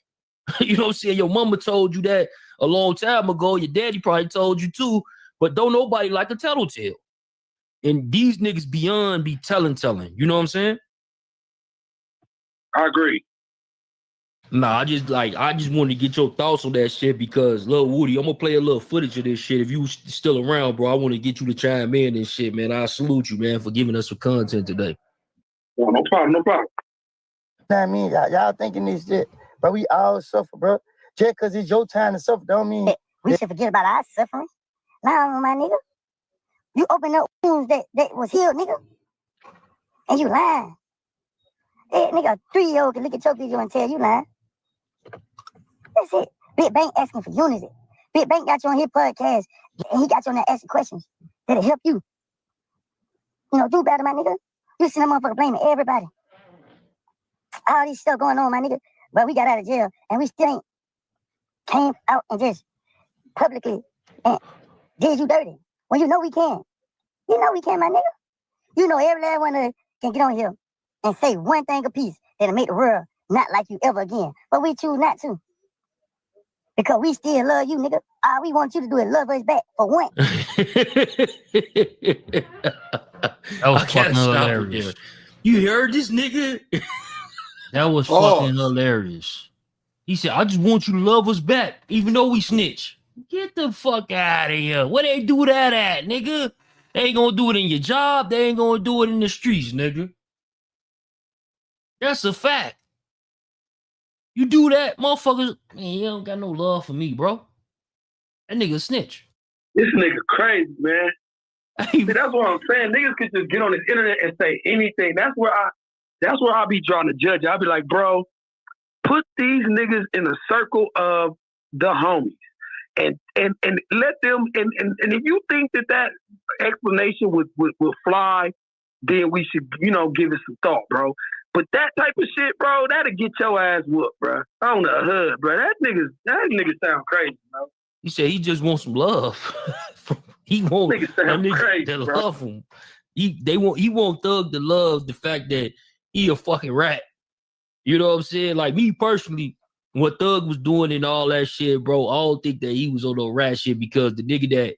You know what I'm saying? Your mama told you that a long time ago. Your daddy probably told you too, but don't nobody like a tattletale. And these niggas beyond be telling. You know what I'm saying? I agree. Nah, I just wanted to get your thoughts on that shit, because Lil Woody, I'm gonna play a little footage of this shit. If you still around, bro, I want to get you to chime in and shit, man. I salute you, man, for giving us some content today. No problem. I mean, y'all thinking this shit, but we all suffer, bro. Just because it's your time to suffer don't mean we should forget about our suffering. Now, my nigga, you open up wounds that was healed, nigga, and you lying. Hey, nigga, a 3-year-old can look at your video and tell you lying. That's it. Big Bank asking for unity. Big Bank got you on his podcast, and he got you on there asking questions that'll help you. You know, do better, my nigga. You see that motherfucker blaming everybody. All this stuff going on, my nigga. But we got out of jail, and we still ain't came out and just publicly and did you dirty. When you know we can. You know we can, my nigga. You know every last one of us can get on here and say one thing apiece that'll make the world not like you ever again. But we choose not to. Because we still love you, nigga. All we want you to do is love us back for one. That was fucking hilarious. You heard this nigga? That was fucking hilarious. He said, I just want you to love us back, even though we snitch. Get the fuck out of here. Where they do that at, nigga? They ain't gonna do it in your job. They ain't gonna do it in the streets, nigga. That's a fact. You do that, motherfuckers, man, you don't got no love for me, bro. That nigga snitch. This nigga crazy, man. See, that's what I'm saying. Niggas could just get on this internet and say anything. That's where I be drawing the judge. I'll be like, bro, put these niggas in a circle of the homies. And let them, and if you think that explanation would fly, then we should, give it some thought, bro. But that type of shit, bro, that'll get your ass whooped, bro. On the hood, bro. That nigga sound crazy, bro. He said he just wants some love. He won't crazy, to bro. love him. He won't Thug to love the fact that he a fucking rat. You know what I'm saying? Like me personally, what Thug was doing and all that shit, bro, I don't think that he was on no rat shit, because the nigga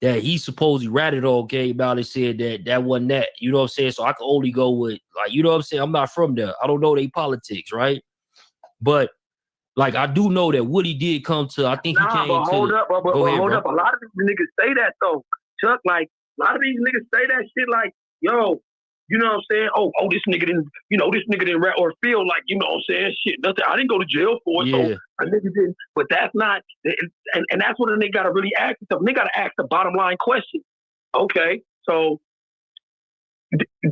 that he supposedly ratted on came out and said that wasn't that. You know what I'm saying? So I can only go with, like, you know what I'm saying? I'm not from there. I don't know they politics, right? But like I do know that Woody did come to, I think he came but to hold up. A lot of these niggas say that though. Chuck, like a lot of these niggas say that shit like, yo, you know what I'm saying? Oh, this nigga didn't rat or feel like, you know what I'm saying? Shit, nothing. I didn't go to jail for it, so a nigga didn't. But that's not, and that's what a nigga gotta really ask himself. Nigga gotta ask the bottom line question. Okay, so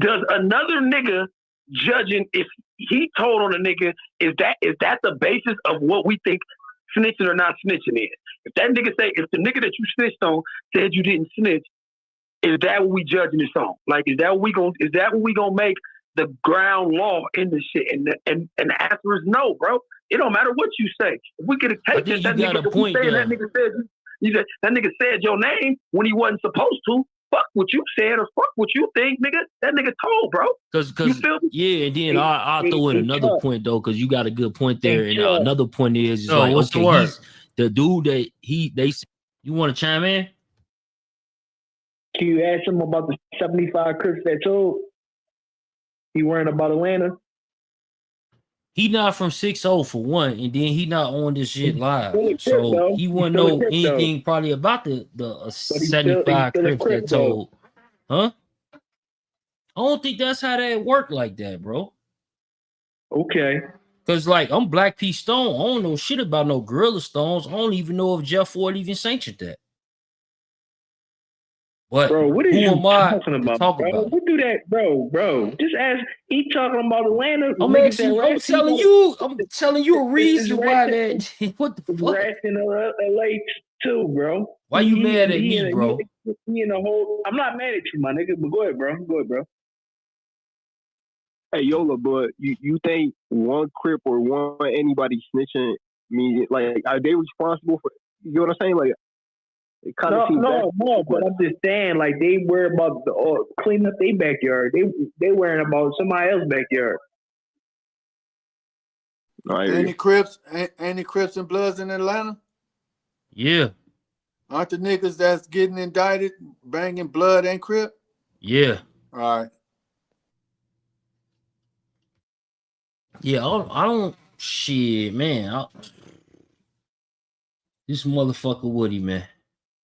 does another nigga judging if he told on a nigga, is that the basis of what we think snitching or not snitching is? If that nigga if the nigga that you snitched on said you didn't snitch, is that what we judging this on? Like, is that what we gonna make the ground law in this shit? And the answer is no, bro. It don't matter what you say. If we get a tape that nigga said your name when he wasn't supposed to, fuck what you said or fuck what you think, nigga. That nigga told, bro. Cause and then I'll throw in another point though, because you got a good point there. And another point is like, what's okay, the he's the dude that they you want to chime in? Can you ask him about the 75 Crips that told? He worrying about Atlanta? He not from 6-0 for one, and then he not on this shit live. Still a Crip, So though. he He's wouldn't still a know Crip, though. anything probably about the But he's 75 still a Crips Crip, that though. told. Huh? I don't think that's how that work like that, bro. Okay. Cause like I'm Black P Stone. I don't know shit about no Gorilla Stones. I don't even know if Jeff Ford even sanctioned that. But Bro, what is who you am I talking to about, talk bro? about it? What do that, bro? Just ask. He talking about Atlanta. I'm niggas asking that you, I'm rap telling people. you, I'm telling you a It's reason why that what the fuck? rats in LA too, bro. Why you mad at me, bro? He in a whole. I'm not mad at you, my nigga. But go ahead, bro. Go ahead, bro. Hey, Yola, but you think one Crip or one anybody snitching, mean, like, are they responsible for, you know what I'm saying? Like, it kind of seems No, but I'm just saying, like, they worry about the cleaning up their backyard. They worrying about somebody else's backyard. Any Crips and Bloods in Atlanta? Yeah. Aren't the niggas that's getting indicted banging Blood and Crip? Yeah. All right. Yeah, I don't shit, man. This motherfucker Woody, man.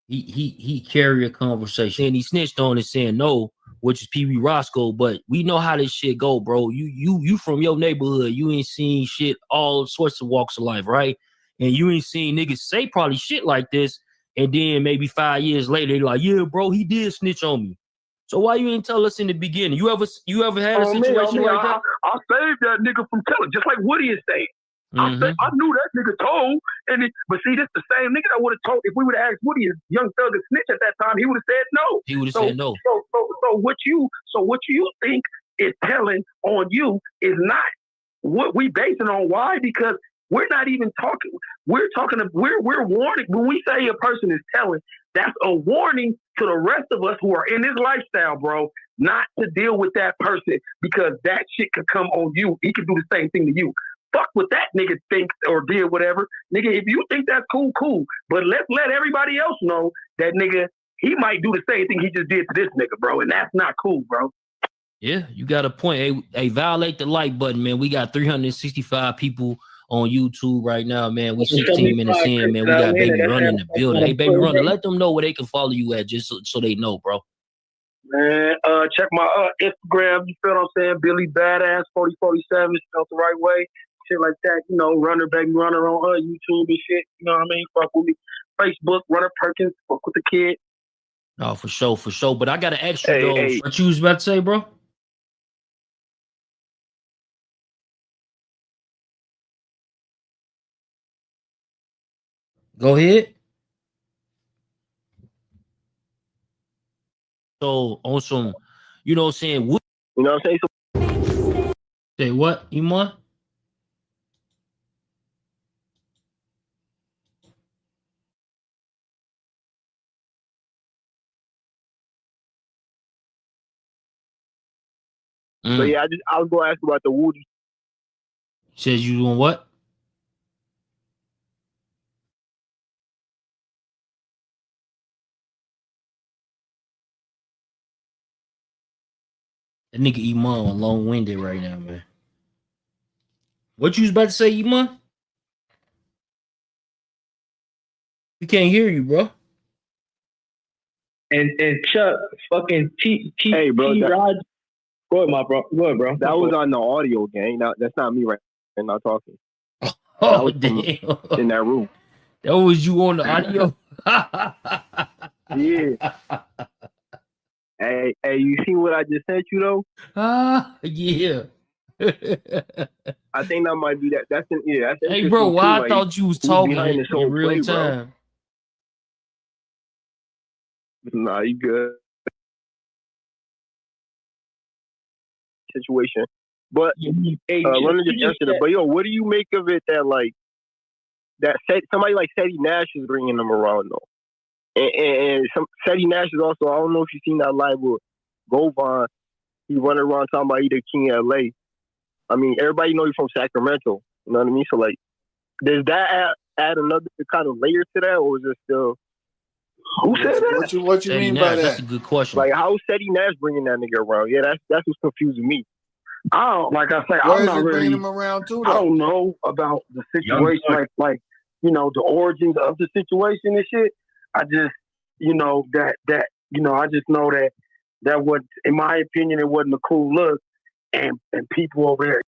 He carry a conversation and he snitched on it saying no, which is Pee Wee Roscoe. But we know how this shit go, bro. You from your neighborhood. You ain't seen shit all sorts of walks of life, right? And you ain't seen niggas say probably shit like this. And then maybe 5 years later, they like, yeah, bro, he did snitch on me. So why you ain't tell us in the beginning? You ever had a situation like that? I saved that nigga from killing, just like Woody is saying. I knew that nigga told, but see, this the same nigga that would have told. If we would have asked Woody, is Young Thug a snitch at that time, he would have said no. He would have said no. So what you think is telling on you is not what we basing on. Why? Because we're not even talking. We're warning. When we say a person is telling, that's a warning to the rest of us who are in this lifestyle, bro, not to deal with that person because that shit could come on you. He could do the same thing to you. Fuck what that nigga thinks or did, whatever. Nigga, if you think that's cool, cool. But let's let everybody else know that nigga, he might do the same thing he just did to this nigga, bro. And that's not cool, bro. Yeah, you got a point. Hey, violate the like button, man. We got 365 people on YouTube right now, man. We 16 minutes in, man. We got Baby Run in the building. Hey, Baby Run, let them know where they can follow you at, just so they know, bro. Man, check my Instagram. You feel what I'm saying? Billy Badass 4047 spelled the right way. Shit like that, you know, Runner, Baby Runner on YouTube and shit. You know what I mean? Fuck with me. Facebook, Runner Perkins, fuck with the kid. No, for sure. But I gotta ask you though, what you was about to say, bro? Go ahead. So on some, you know what I'm saying? You know what I'm saying? Say what, Iman? So yeah, I was gonna ask about the Woody. Says you doing what? That nigga Iman long-winded right now, man. What you was about to say, Iman? We can't hear you, bro. And Chuck, fucking Hey, bro, Rod. Go ahead, my bro. Go ahead, bro. That was on the audio gang. That's not me right now talking. Oh, damn. In that room. That was you on the audio? Yeah. Hey, you see what I just sent you though? Yeah. I think that might be that. That's hey, bro, why I thought you was talking in real time? Nah, you good. Situation, but let me just answer that. But yo, what do you make of it that like that somebody like Seti Nash is bringing them around though, and Seti Nash is also, I don't know if you've seen that live with Govan. He running around talking about he the king of LA. I mean, everybody know he's from Sacramento. You know what I mean? So like, does that add another kind of layer to that, or is it still? Who said that? What you mean by that? That's a good question. Like, how is Seti Nash bringing that nigga around? Yeah, that's what's confusing me. I don't, like I say, Where I'm is not it bringing really. them around to, I though? don't know about the Young situation, Thug. like you know, the origins of the situation and shit. I just, you know, that you know, I just know that was, in my opinion, it wasn't a cool look, and people over there.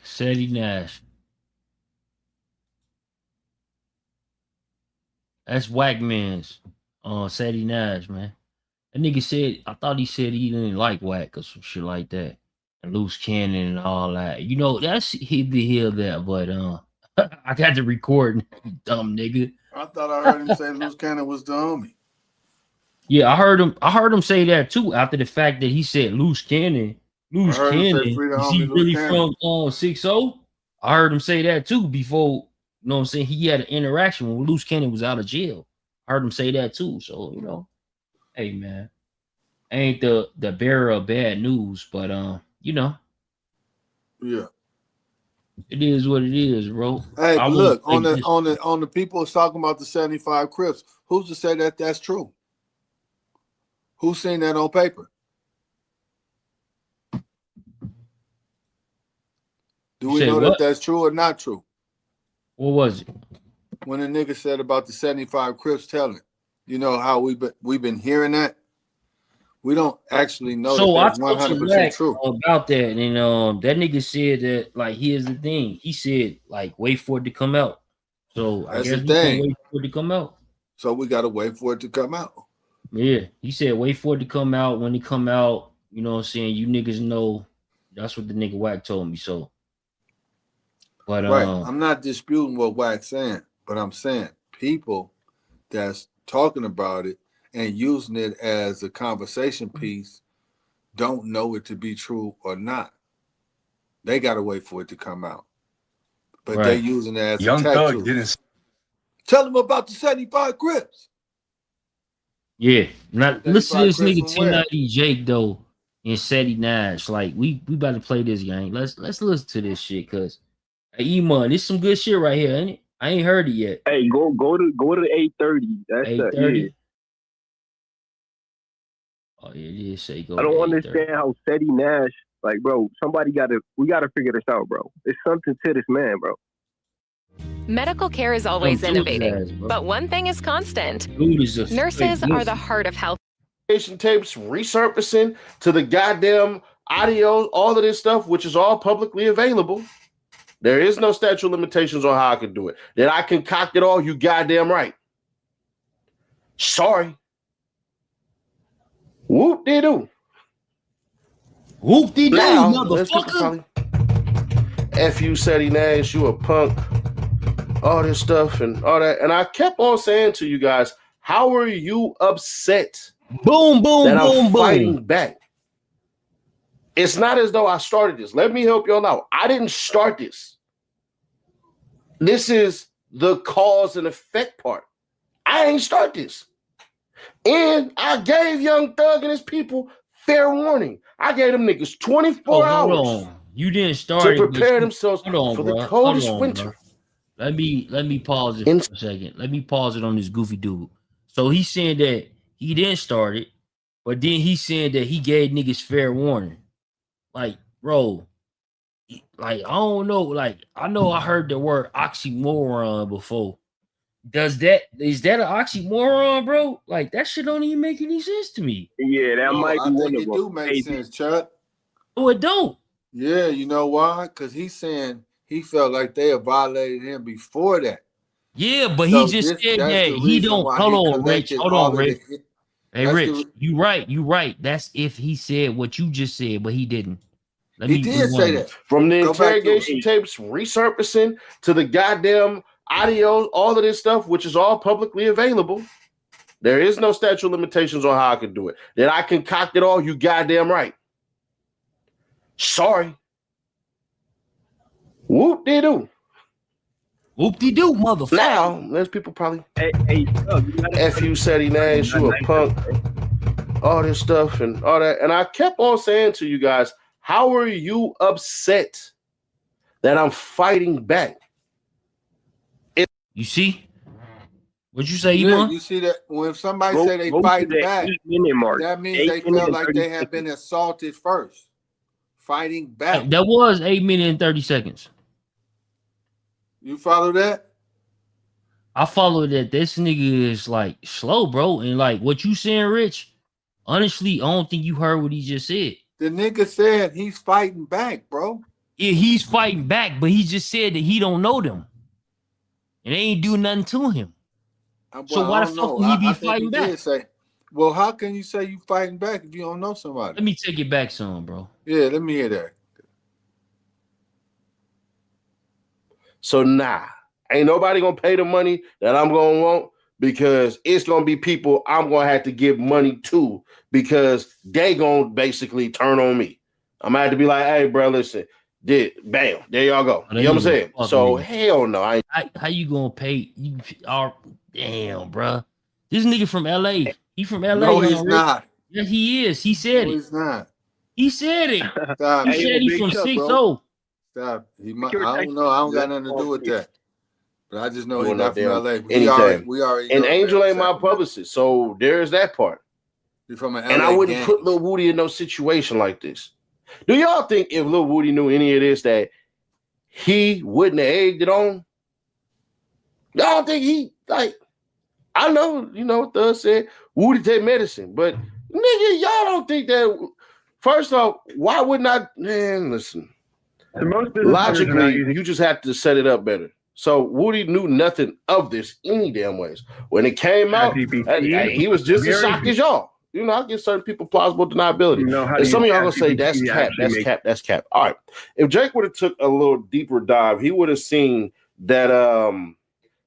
Sadie Nash. That's Whack Man's Sadie Nash, man. That nigga said, I thought he said he didn't like Whack or some shit like that. And loose cannon and all that. You know, that's he did hear that, but I got the recording, dumb nigga. I thought I heard him say Loose Cannon was the homie. Yeah, I heard him say that too after the fact that he said loose cannon. I Loose heard him say cannon. free the Is homie he Loose really Cannon. from 6-0? I heard him say that too before, you know what I'm saying? He had an interaction when Loose Cannon was out of jail. I heard him say that too. So, you know, hey man. I ain't the bearer of bad news, but you know, Yeah. it is what it is, bro. Hey, I but want look, to say this. on the people talking about the 75 Crips, who's to say that that's true? Who's seen that on paper? Do we Say know what? that that's true or not true? What was it? When the nigga said about the 75 Crips telling, you know how we've been hearing that? We don't actually know So I that talked that's to 100% Wack true. about that, and that nigga said that, like, here's the thing. He said, like, wait for it to come out. So I That's guess the we can thing. wait for it to come out. So we got to wait for it to come out. Yeah, he said wait for it to come out. When it come out, you know what I'm saying, you niggas know. That's what the nigga Wack told me. So, but Right. I'm not disputing what Wack's saying, but I'm saying people that's talking about it and using it as a conversation piece don't know it to be true or not. They got to wait for it to come out. But they're right. using it as Young a Thug tattoo. didn't. Tell them about the 75 Crips. Yeah. Now listen to 75 this Crips nigga from where? 1090 Jake though and Sadie Nash. Like we about to play this game. Let's listen to this shit, cause E-Man, this some good shit right here, ain't it? I ain't heard it yet. Hey, go to 830. That's 8:30. yeah. Oh yeah, it is say go I to don't 8:30. understand how Sadie Nash, like, bro, we gotta figure this out, bro. There's something to this man, bro. Medical care is always Some dude's innovating, ass, bro. but one thing is constant. Dude is a Nurses straight are the pussy. heart of health. Tapes resurfacing to the goddamn audio, all of this stuff, which is all publicly available. There is no statute of limitations on how I can do it. That I concoct it all, you goddamn right. Sorry. Whoop-de-doo. Whoop-de-doo, Now, let's get to motherfucker. F you, Sadie Nash, you a punk, all this stuff and all that. And I kept on saying to you guys, how are you upset Boom, boom, that I'm boom, fighting boom. back? It's not as though I started this. Let me help y'all out. I didn't start this. This is the cause and effect part. I ain't start this. And I gave Young Thug and his people fair warning. I gave them niggas 24 Hold hours on. You didn't start to it. but prepare you- themselves Hold on, for bro. the coldest Hold on, winter. bro. Let me pause it for a second. Let me pause it on this goofy dude. So he's saying that he didn't start it, but then he's saying that he gave niggas fair warning. Like, bro, like I don't know. Like I know I heard the word oxymoron before. Is that an oxymoron, bro? Like that shit don't even make any sense to me. Yeah, that No, might I be think one of it them. do make sense, Chuck. Oh, it don't. Yeah, you know why? Because he's saying he felt like they had violated him before that. Yeah, but So he just said that's that the he reason don't. why Hold he on, Rich. collected Hold all on, of Rich. the. Hey, That's Rich, you right. That's if he said what you just said, but he didn't. Let He me did say rewind that. it. From the Go back to interrogation it. tapes resurfacing to the goddamn audio, all of this stuff, which is all publicly available. There is no statute of limitations on how I can do it. That I concoct it all, you goddamn right. Sorry. Whoop-de-doo. Whoop-de-doo, motherfucker. Now, there's people probably Hey, F you, Sadie Nash, you a punk, all this stuff and all that. And I kept on saying to you guys, how are you upset that I'm fighting back? You see? What'd you say, Yeah, Iman? you see that when somebody Go say they to fighting the back, 8-minute mark. that means 8 they minutes felt and like 30 they had been assaulted first. fighting back. That was 8 minutes and 30 seconds. You follow that? I follow that. This nigga is like slow, bro. And like what you saying, Rich, honestly, I don't think you heard what he just said. The nigga said he's fighting back, bro. Yeah, he's fighting back, but he just said that he don't know them. And they ain't do nothing to him. So why the fuck would he be fighting back? Did say, well, how can you say you fighting back if you don't know somebody? Let me take it back some, bro. Yeah, let me hear that. So ain't nobody gonna pay the money that I'm gonna want because it's gonna be people I'm gonna have to give money to because they gonna basically turn on me. I'm gonna have to be like, hey, bro, listen, bam, there y'all go. You know what I'm saying? So hell no. How you gonna pay? You are damn, bro. This nigga from LA. He from LA. No, he's not. Yeah, he is. He said it. He's not. He said it. Stop. He said he from 6-0. Stop. I don't know. I don't got nothing to do with that. But I just know he's not from LA. We already and Angel ain't my publicist, so there's that part. You're from an LA and I wouldn't gang. put Lil Woody in no situation like this. Do y'all think if Lil Woody knew any of this that he wouldn't have egged it on? Y'all don't think he I know, Thug said Woody take medicine, but nigga, y'all don't think that. First off, why wouldn't I? Man, listen. Logically, you just have to set it up better. So Woody knew nothing of this any damn ways. When it came out, he was just as shocked as y'all. I give certain people plausible deniability. And some of y'all gonna say that's cap, that's cap, that's cap. All right. If Jake would have took a little deeper dive, he would have seen that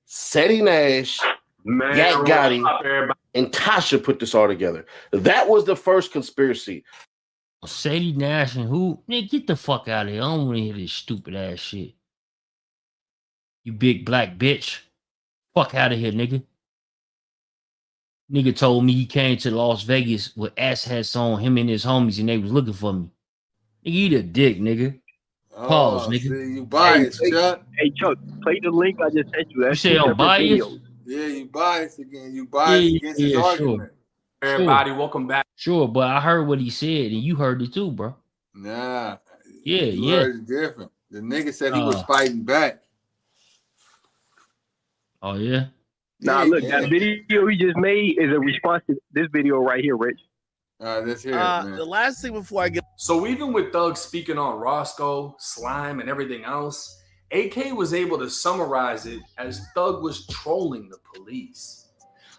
Seti Nash, Yak Gotti, and Tasha put this all together. That was the first conspiracy. Sadie Nash and who? Nigga, get the fuck out of here. I don't want to hear this stupid ass shit. You big black bitch. Fuck out of here, nigga. Nigga told me he came to Las Vegas with ass hats on, him and his homies, and they was looking for me. Nigga, eat a dick, nigga. Pause, nigga. See, you biased, Chuck. Hey, Chuck, play the link I just sent you. You say I'm biased? Yeah, you biased again. You biased against his argument. Everybody, welcome back. Sure, but I heard what he said, and you heard it too, bro. Nah. Yeah, you heard it different. The nigga said he was fighting back. Oh, yeah? Nah, look, that video he just made is a response to this video right here, Rich. All right, let's hear it, man. The last thing before I get... So even with Thug speaking on Roscoe, Slime, and everything else, AK was able to summarize it as Thug was trolling the police.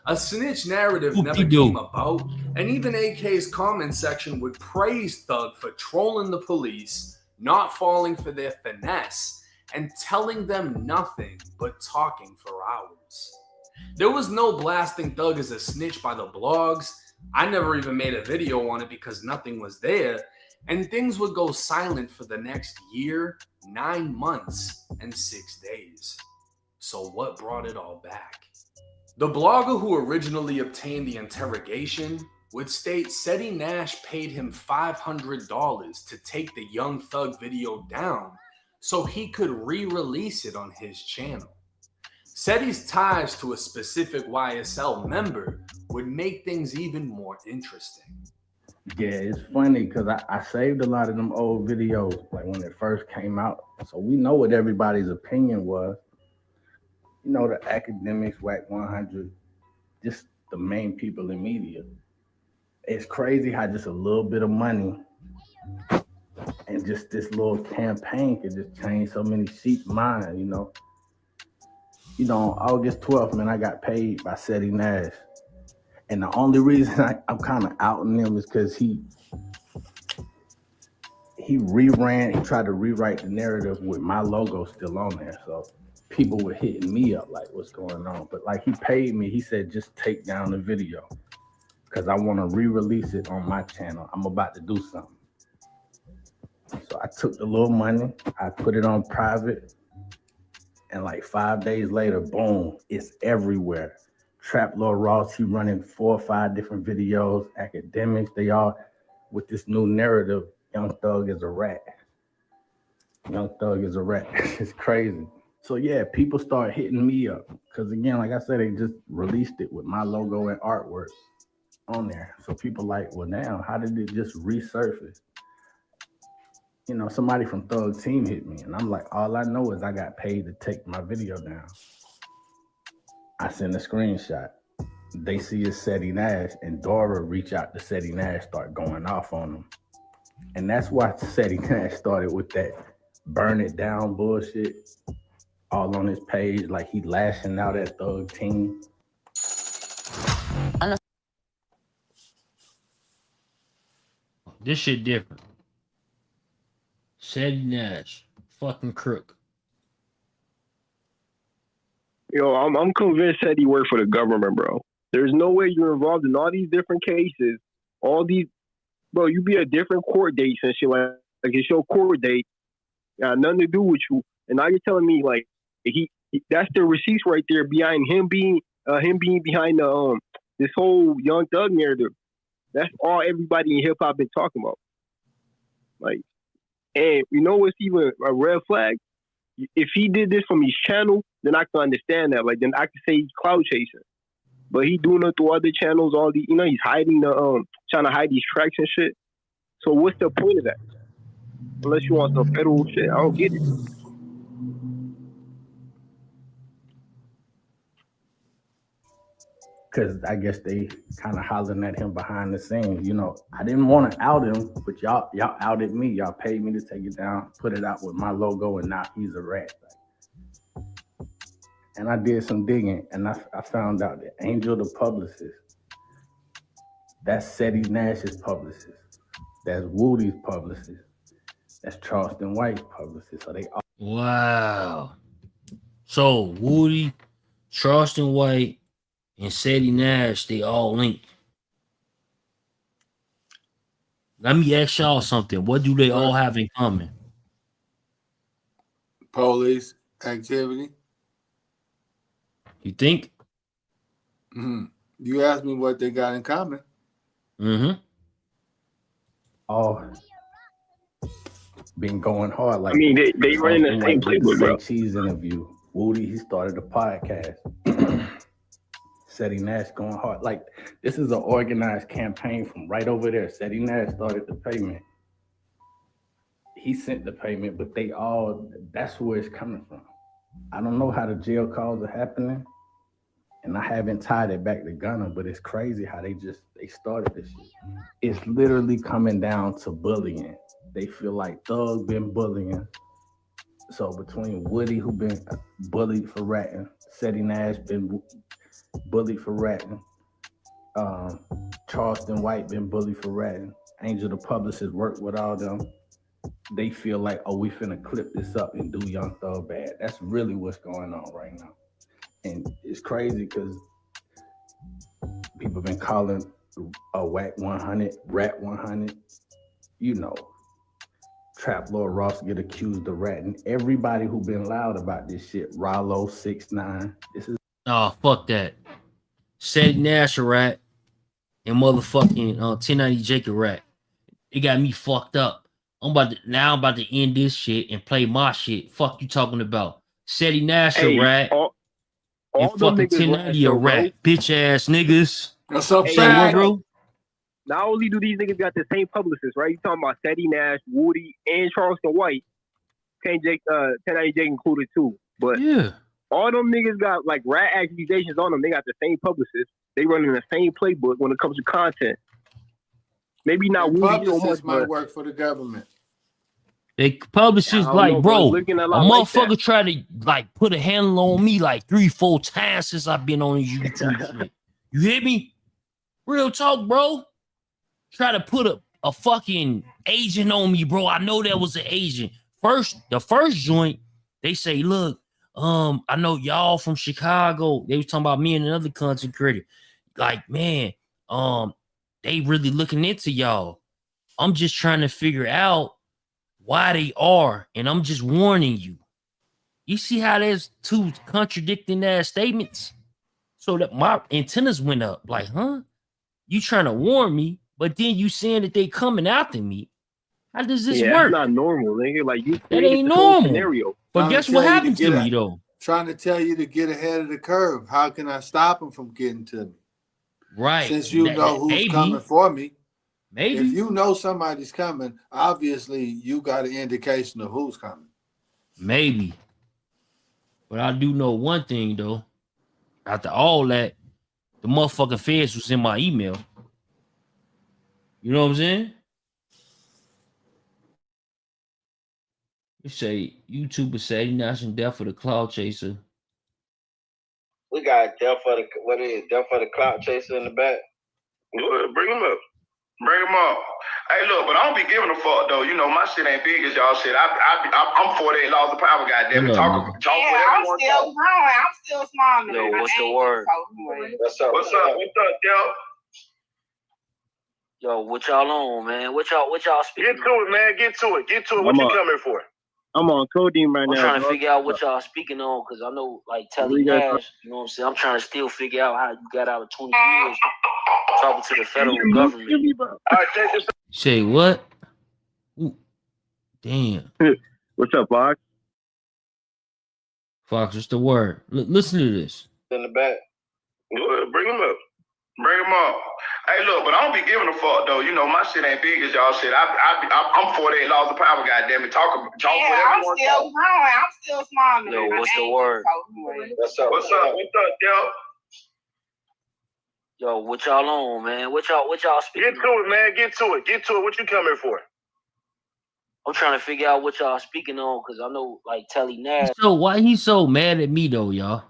A snitch narrative never came about, and even AK's comment section would praise Thug for trolling the police, not falling for their finesse, and telling them nothing but talking for hours. There was no blasting Thug as a snitch by the blogs. I never even made a video on it because nothing was there, and things would go silent for the next year, 9 months, and 6 days. So what brought it all back? The blogger who originally obtained the interrogation would state Seti Nash paid him $500 to take the Young Thug video down so he could re-release it on his channel. Seti's ties to a specific YSL member would make things even more interesting. Yeah, it's funny because I saved a lot of them old videos like when it first came out. So we know what everybody's opinion was. The academics, WAC 100, just the main people in media. It's crazy how just a little bit of money and just this little campaign could just change so many sheep's minds, on August 12th, man, I got paid by Seti Nash. And the only reason I'm kind of outing him is because he tried to rewrite the narrative with my logo still on there. So people were hitting me up like, what's going on? But like he paid me, he said, just take down the video because I want to re-release it on my channel. I'm about to do something. So I took the little money, I put it on private, and like 5 days later, boom, it's everywhere. Trap Lord Ross, he running 4 or 5 different videos, academics, they all with this new narrative, Young Thug is a rat. Young Thug is a rat. It's crazy. So yeah, people start hitting me up. Cause again, like I said, they just released it with my logo and artwork on there. So people like, well now, how did it just resurface? you know, somebody from Thug Team hit me, and I'm like, all I know is I got paid to take my video down. I send a screenshot. They see it's Seti Nash, and Dora reach out to Seti Nash, start going off on him. And that's why Seti Nash started with that burn it down bullshit all on his page, like he lashing out at Thug Team. This shit different. Seti Nash, fucking crook. Yo, I'm convinced that he worked for the government, bro. There's no way you're involved in all these different cases, all these, bro. You be at different court dates and shit like it's your court date, got nothing to do with you, and now you're telling me like he that's the receipts right there behind him being behind the this whole Young Thug narrative. That's all everybody in hip hop been talking about. Like, and you know what's even a red flag? If he did this from his channel, then I can understand that. Like, then I can say he's cloud chasing. But he doing it through other channels, all the, you know, he's hiding the trying to hide these tracks and shit. So what's the point of that? Unless you want some federal shit, I don't get it. Because I guess they kind of hollering at him behind the scenes. You know, I didn't want to out him, but y'all outed me. Y'all paid me to take it down, put it out with my logo, and now he's a rat. And I did some digging, and I found out that Angel the publicist, that's Seti Nash's publicist. That's Woody's publicist. That's Charleston White's publicist. So they all... Wow. So Woody, Charleston White, and Seti Nash, they all linked. Let me ask y'all something. What do they all have in common? Police activity. You think? Mm-hmm. You asked me what they got in common. Mm-hmm. All been going hard. Like, I mean, they ran the same playbook, bro. Cheese interview. Woody, he started a podcast. Seti Nash going hard. Like, this is an organized campaign from right over there. Seti Nash started the payment. He sent the payment, but they all, that's where it's coming from. I don't know how the jail calls are happening, and I haven't tied it back to Gunna, but it's crazy how they started this shit. It's literally coming down to bullying. They feel like Thug been bullying. So between Woody, who been bullied for ratting, Seti Nash been bullied for ratting, Charleston White been bullied for ratting, Angel the publicist worked with all them. They feel like, oh, we finna clip this up and do Young Thug bad. That's really what's going on right now. And it's crazy because people been calling a Whack 100, Rat 100, you know, Trap Lord Ross get accused of ratting. Everybody who been loud about this shit, Rollo, 6ix9ine, this is... Oh, fuck that. Seti Nash a rat and motherfucking 1090 Jake a rat. It got me fucked up. I'm about to end this shit and play my shit. Fuck you talking about. Seti Nash a rat. All and fucking 1090 a rat. Bitch ass niggas. What's up, bro? Not only do these niggas got the same publicist, right? You talking about Seti Nash, Woody, and Charleston White. 1090 Jake included too. But yeah, all them niggas got like rat accusations on them. They got the same publicist. They running the same playbook when it comes to content. Maybe not Woody so much, might but work for the government. they publishers like, know, bro, a motherfucker try to like put a handle on me like 3-4 times since I've been on YouTube shit. You hear me? Real talk, bro. Try to put a fucking agent on me, bro. I know that was an agent. The first joint, they say, look, I know y'all from Chicago. They was talking about me and another content creator. Like, man, they really looking into y'all. I'm just trying to figure out why they are, and I'm just warning you. You see how there's two contradicting ass statements? So that my antennas went up. Like, huh? You trying to warn me, but then you saying that they coming after me. How does this work? That's not normal, nigga. Like, you that ain't normal. Scenario. But guess what happened to me though? Trying to tell you to get ahead of the curve. How can I stop them from getting to me? Right. Since you know who's coming for me. Maybe. If you know somebody's coming, obviously you got an indication of who's coming. Maybe. But I do know one thing though. After all that, the motherfucking feds was in my email. You know what I'm saying? You say YouTuber say national death for the cloud chaser. We got death for the clout chaser in the back. Good, bring him up. Bring him up. Hey, look, but I don't be giving a fuck though. You know, my shit ain't big as y'all shit. I'm 48 laws of power, goddamn it. Talk whatever I'm you want. still growing. I'm still small. Yo, what's the word? What's up? What's up, Del? Yo, what y'all on, man? What y'all speaking? Get to it, man. Get to it. Get to it. What you coming for? I'm on codeine right I'm now. trying to figure out what y'all speaking on because I know, like, Telly Nash, you know what I'm saying? I'm trying to still figure out how you got out of 20 years talking to the federal government. All right, take this. Say what? Ooh, damn. What's up, Fox? Fox, what's the word? Listen to this. In the back. Good, bring him up. Bring him up. Hey, look, but I don't be giving a fuck though. You know, my shit ain't big as y'all shit. I'm 48 laws of power, goddamn it. Talk whatever I'm you want. still growing. I'm still small. Yo, what's the word? What's up? What's up, Del? Yo, what y'all on, man? What y'all speaking on? Get to it, man. Get to it. Get to it. What you coming for? I'm trying to figure out what y'all speaking on because I know, like, Telly Nash. So why he so mad at me though, y'all?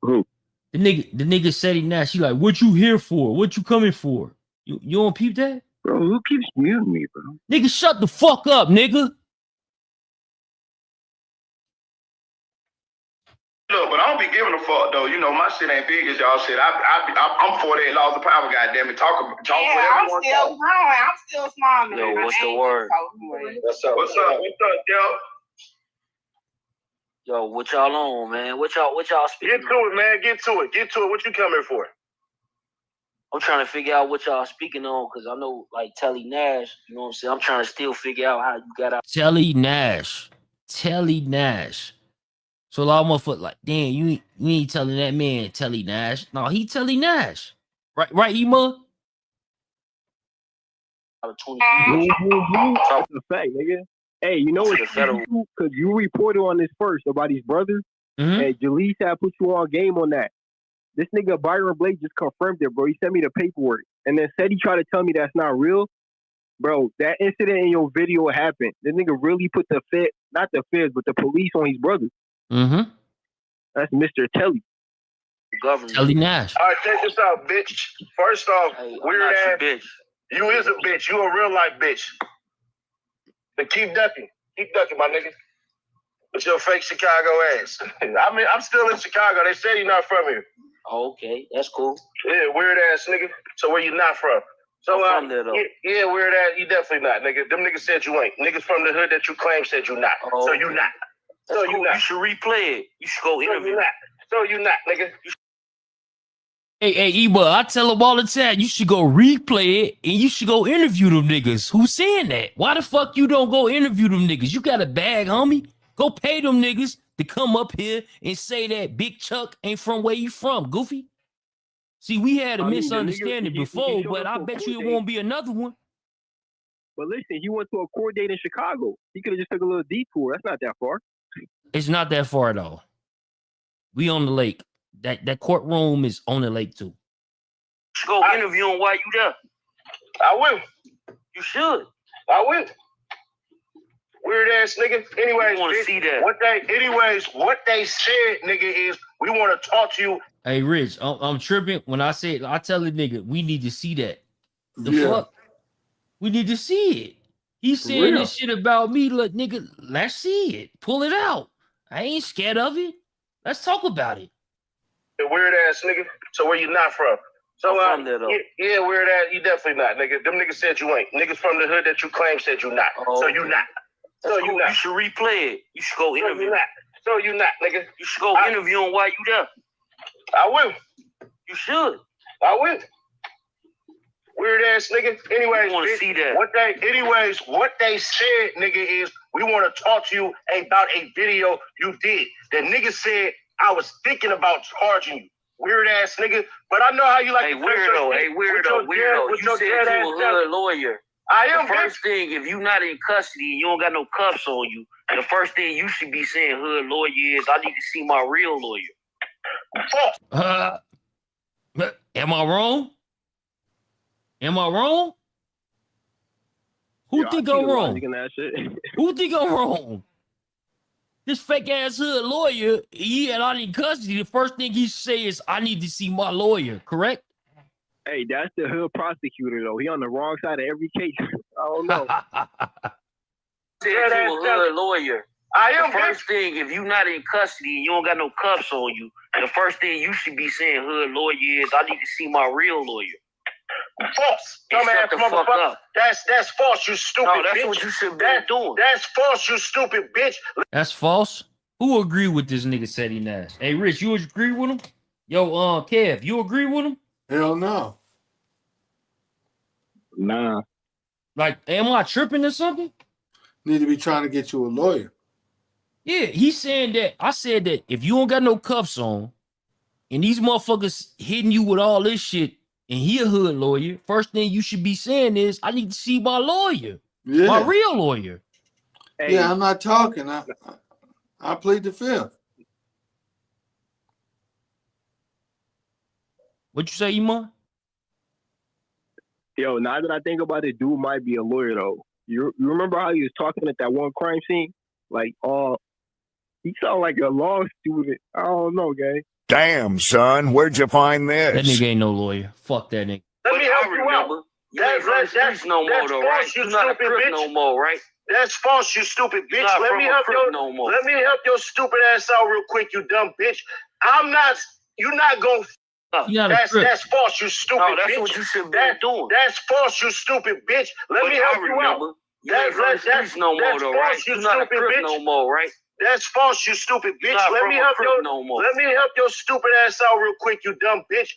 Who? The nigga said he Nash. He like, what you here for? What you coming for? You don't peep that? Bro, who keeps muting me, bro? Nigga, shut the fuck up, nigga. Look, but I don't be giving a fuck though. You know, my shit ain't big as y'all shit. I'm 48 laws of power, goddamn it. Talk whatever you want. I'm still growing. I'm still small. Yo, what's the word? What's up? What's up, Del? Yo, what y'all on, man? What y'all speaking on? Get to it, man. Get to it. Get to it. What you coming for? I'm trying to figure out what y'all speaking on because I know, like, Telly Nash, you know what I'm saying? I'm trying to still figure out how you got out. Telly Nash. So a lot of motherfuckers like, damn, you ain't telling that man Telly Nash. No, he Telly Nash. Right, Ema? That's a fact, nigga. Hey, you know what? Because you reported on this first about his brothers, and Jalise had put you on game on that. This nigga Byron Blake just confirmed it, bro. He sent me the paperwork and then said he tried to tell me that's not real. Bro, that incident in your video happened. This nigga really put the not the feds, but the police on his brothers. Mm-hmm. That's Mr. Telly. Government. Telly Nash. All right, check this out, bitch. First off, weird ass bitch. You is a bitch. You a real life bitch. But keep ducking. Keep ducking, my nigga. With your fake Chicago ass. I mean, I'm still in Chicago. They said you're not from here. Oh, okay, that's cool. Yeah, weird ass nigga. So where you not from? So I'm from there, though. Yeah, weird ass. You definitely not, nigga. Them niggas said you ain't. Niggas from the hood that you claim said you not. Oh, so you not. That's so cool. you not. You should replay it. You should go interview. So you not, nigga. Hey, Eba, I tell them all the time, you should go replay it and you should go interview them niggas. Who's saying that? Why the fuck you don't go interview them niggas? You got a bag, homie. Go pay them niggas to come up here and say that Big Chuck ain't from where you from, Goofy. See, we had a misunderstanding before, but I bet you it won't be another one. But listen, he went to a court date in Chicago. He could have just took a little detour. That's not that far. It's not that far at all. We on the lake. That courtroom is on the lake too. You should go interview him while you there. I will. You should. I will. Weird ass nigga. Anyways, want to see that. What they said, nigga, is we want to talk to you. Hey, Rich, I'm tripping when I say it. I tell the nigga we need to see that. The fuck? We need to see it. He's saying this shit about me. Look, nigga, let's see it. Pull it out. I ain't scared of it. Let's talk about it. Weird ass nigga. So where you not from? So I'm from there, though. Yeah, weird ass. You definitely not, nigga. Them niggas said you ain't. Niggas from the hood that you claim said you not. Oh, so you not. That's so cool. you not. You should replay it. You should go interview. So you not, nigga. You should go interview him while you there. I will. You should. I will. Weird ass nigga. Anyways, want to see that. What they said, nigga, is we want to talk to you about a video you did. The nigga said I was thinking about charging you. weird ass nigga. But I know how you like Hey, to flex your weirdo. shit Hey, with weirdo. your Weirdo. with You your said dead you ass a self. hood lawyer. I am, The first thing, if you not in custody and you don't got no cuffs on you, the first thing you should be saying, hood lawyer, is I need to see my real lawyer. Am I wrong? Am I wrong? Who think I'm wrong? Who think I'm wrong? This fake ass hood lawyer, he had out in custody. The first thing he say is, I need to see my lawyer, correct? Hey, that's the hood prosecutor though. He on the wrong side of every case. I don't know. Said you a hood lawyer. I am. The first thing, if you not in custody and you don't got no cuffs on you, the first thing you should be saying, hood lawyer, is I need to see my real lawyer. False. And Dumbass shut the fuck motherfucker. up. That's false, you stupid No, that's bitch. what you should be doing. That's false, you stupid bitch. That's false. Who agree with this nigga said he Nash? Hey, Rich, you agree with him? Yo, Kev, you agree with him? Hell no. Nah. Like, am I tripping or something? Need to be trying to get you a lawyer. Yeah, he's saying that. I said that if you don't got no cuffs on, and these motherfuckers hitting you with all this shit, and he a hood lawyer, first thing you should be saying is, I need to see my lawyer. Yeah. My real lawyer. Hey, Yeah, I'm not talking. I plead the fifth. What you say, Iman? yo, now that I think about it, dude might be a lawyer though. You remember how he was talking at that one crime scene? Like, he sound like a law student. I don't know, gang. Damn, son, where'd you find this? That nigga ain't no lawyer. Fuck that nigga. Let me help you out. You ain't from the streets no more, though, right? You not a stupid crip bitch. no more, right? That's false, you stupid bitch. Not Let from me a help crip your no more. Let me help your stupid ass out real quick, you dumb bitch. You're not gonna that's false, you stupid bitch. No, that's what you should be doing. That's false, you stupid bitch. Let me help you out. You ain't from the streets no more, though, right? You You're not a stupid crip bitch. no more, right? That's false, you stupid bitch. Not Let from me a help crip your no more. Let me help your stupid ass out real quick, you dumb bitch.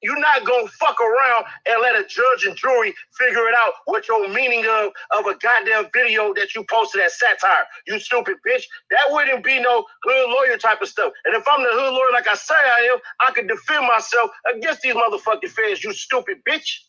You're not gonna fuck around and let a judge and jury figure it out what your meaning of a goddamn video that you posted as satire. You stupid bitch. That wouldn't be no hood lawyer type of stuff. And if I'm the hood lawyer like I say I am, I could defend myself against these motherfucking feds, you stupid bitch.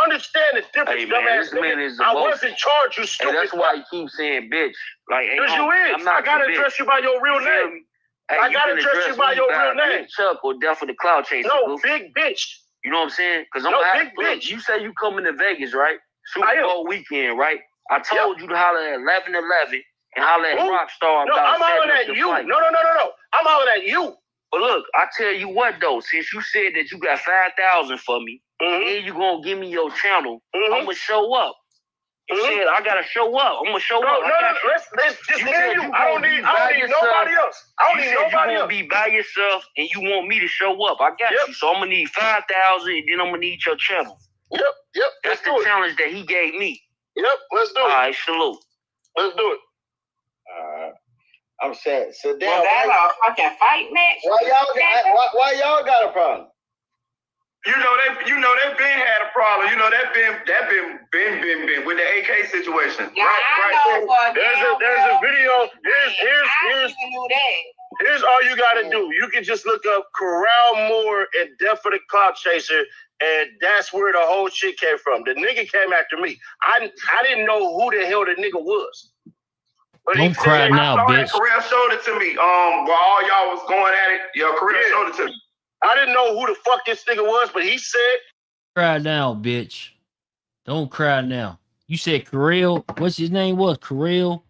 Understand the difference, Hey, man, dumbass this man nigga. is I the most- wasn't charged, you stupid. Hey, that's why you keep saying bitch. Like, hey, Because you homie, is. I'm not I gotta your bitch. address you by your real You feel name. me? Hey, I gotta address you by your real name. Big Chuck or Death of the Cloud Chaser. No, goof. big bitch. You know what I'm saying? Because I'm No, gonna big bitch. You say you coming to Vegas, right? I Super am. Bowl weekend, right? I told you to holler at 11:11 and holler at Who? Rockstar No, about I'm hollering setting up at the you. flight. No. I'm hollering at you. But look, I tell you what though, since you said that you got 5,000 for me, and you gonna give me your channel, I'm gonna show up. You said I gotta show up. I'm gonna show up. Let's just me and you. I don't need nobody else. I don't need nobody you else. gonna be by yourself and you want me to show up. I got you. So I'm gonna need 5,000 and then I'm gonna need your channel. Yep. That's the challenge that he gave me. Yep, let's do it. All right, salute. Let's do it. I'm sad. So Was that a fucking fight match? Why y'all got a problem? You know they been had a problem. You know that been with the AK situation. Yeah, I know. There's a video. Here's all you gotta do. You can just look up Corral Moore and Death for the Cloud Chaser, and that's where the whole shit came from. The nigga came after me. I didn't know who the hell the nigga was. But Don't cry now, bitch. Corral showed it to me. While all y'all was going at it, Corral showed it to me. I didn't know who the fuck this nigga was, but he said. Cry now, bitch. Don't cry now. You said Karel. What's his name? Was Karel?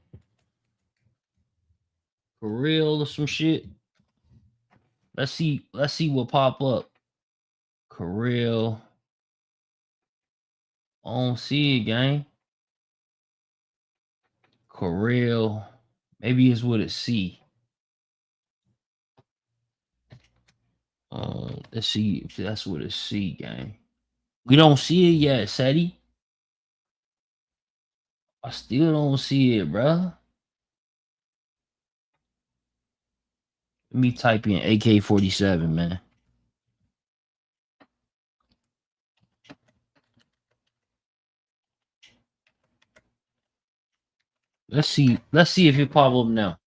Karel or some shit. Let's see what pop up. Karel. I don't see it, gang. Karel. Maybe it's with a C. Let's see if that's with a C, gang. We don't see it yet, Seti. I still don't see it, bruh. Let me type in AK-47, man. Let's see if it pop up now.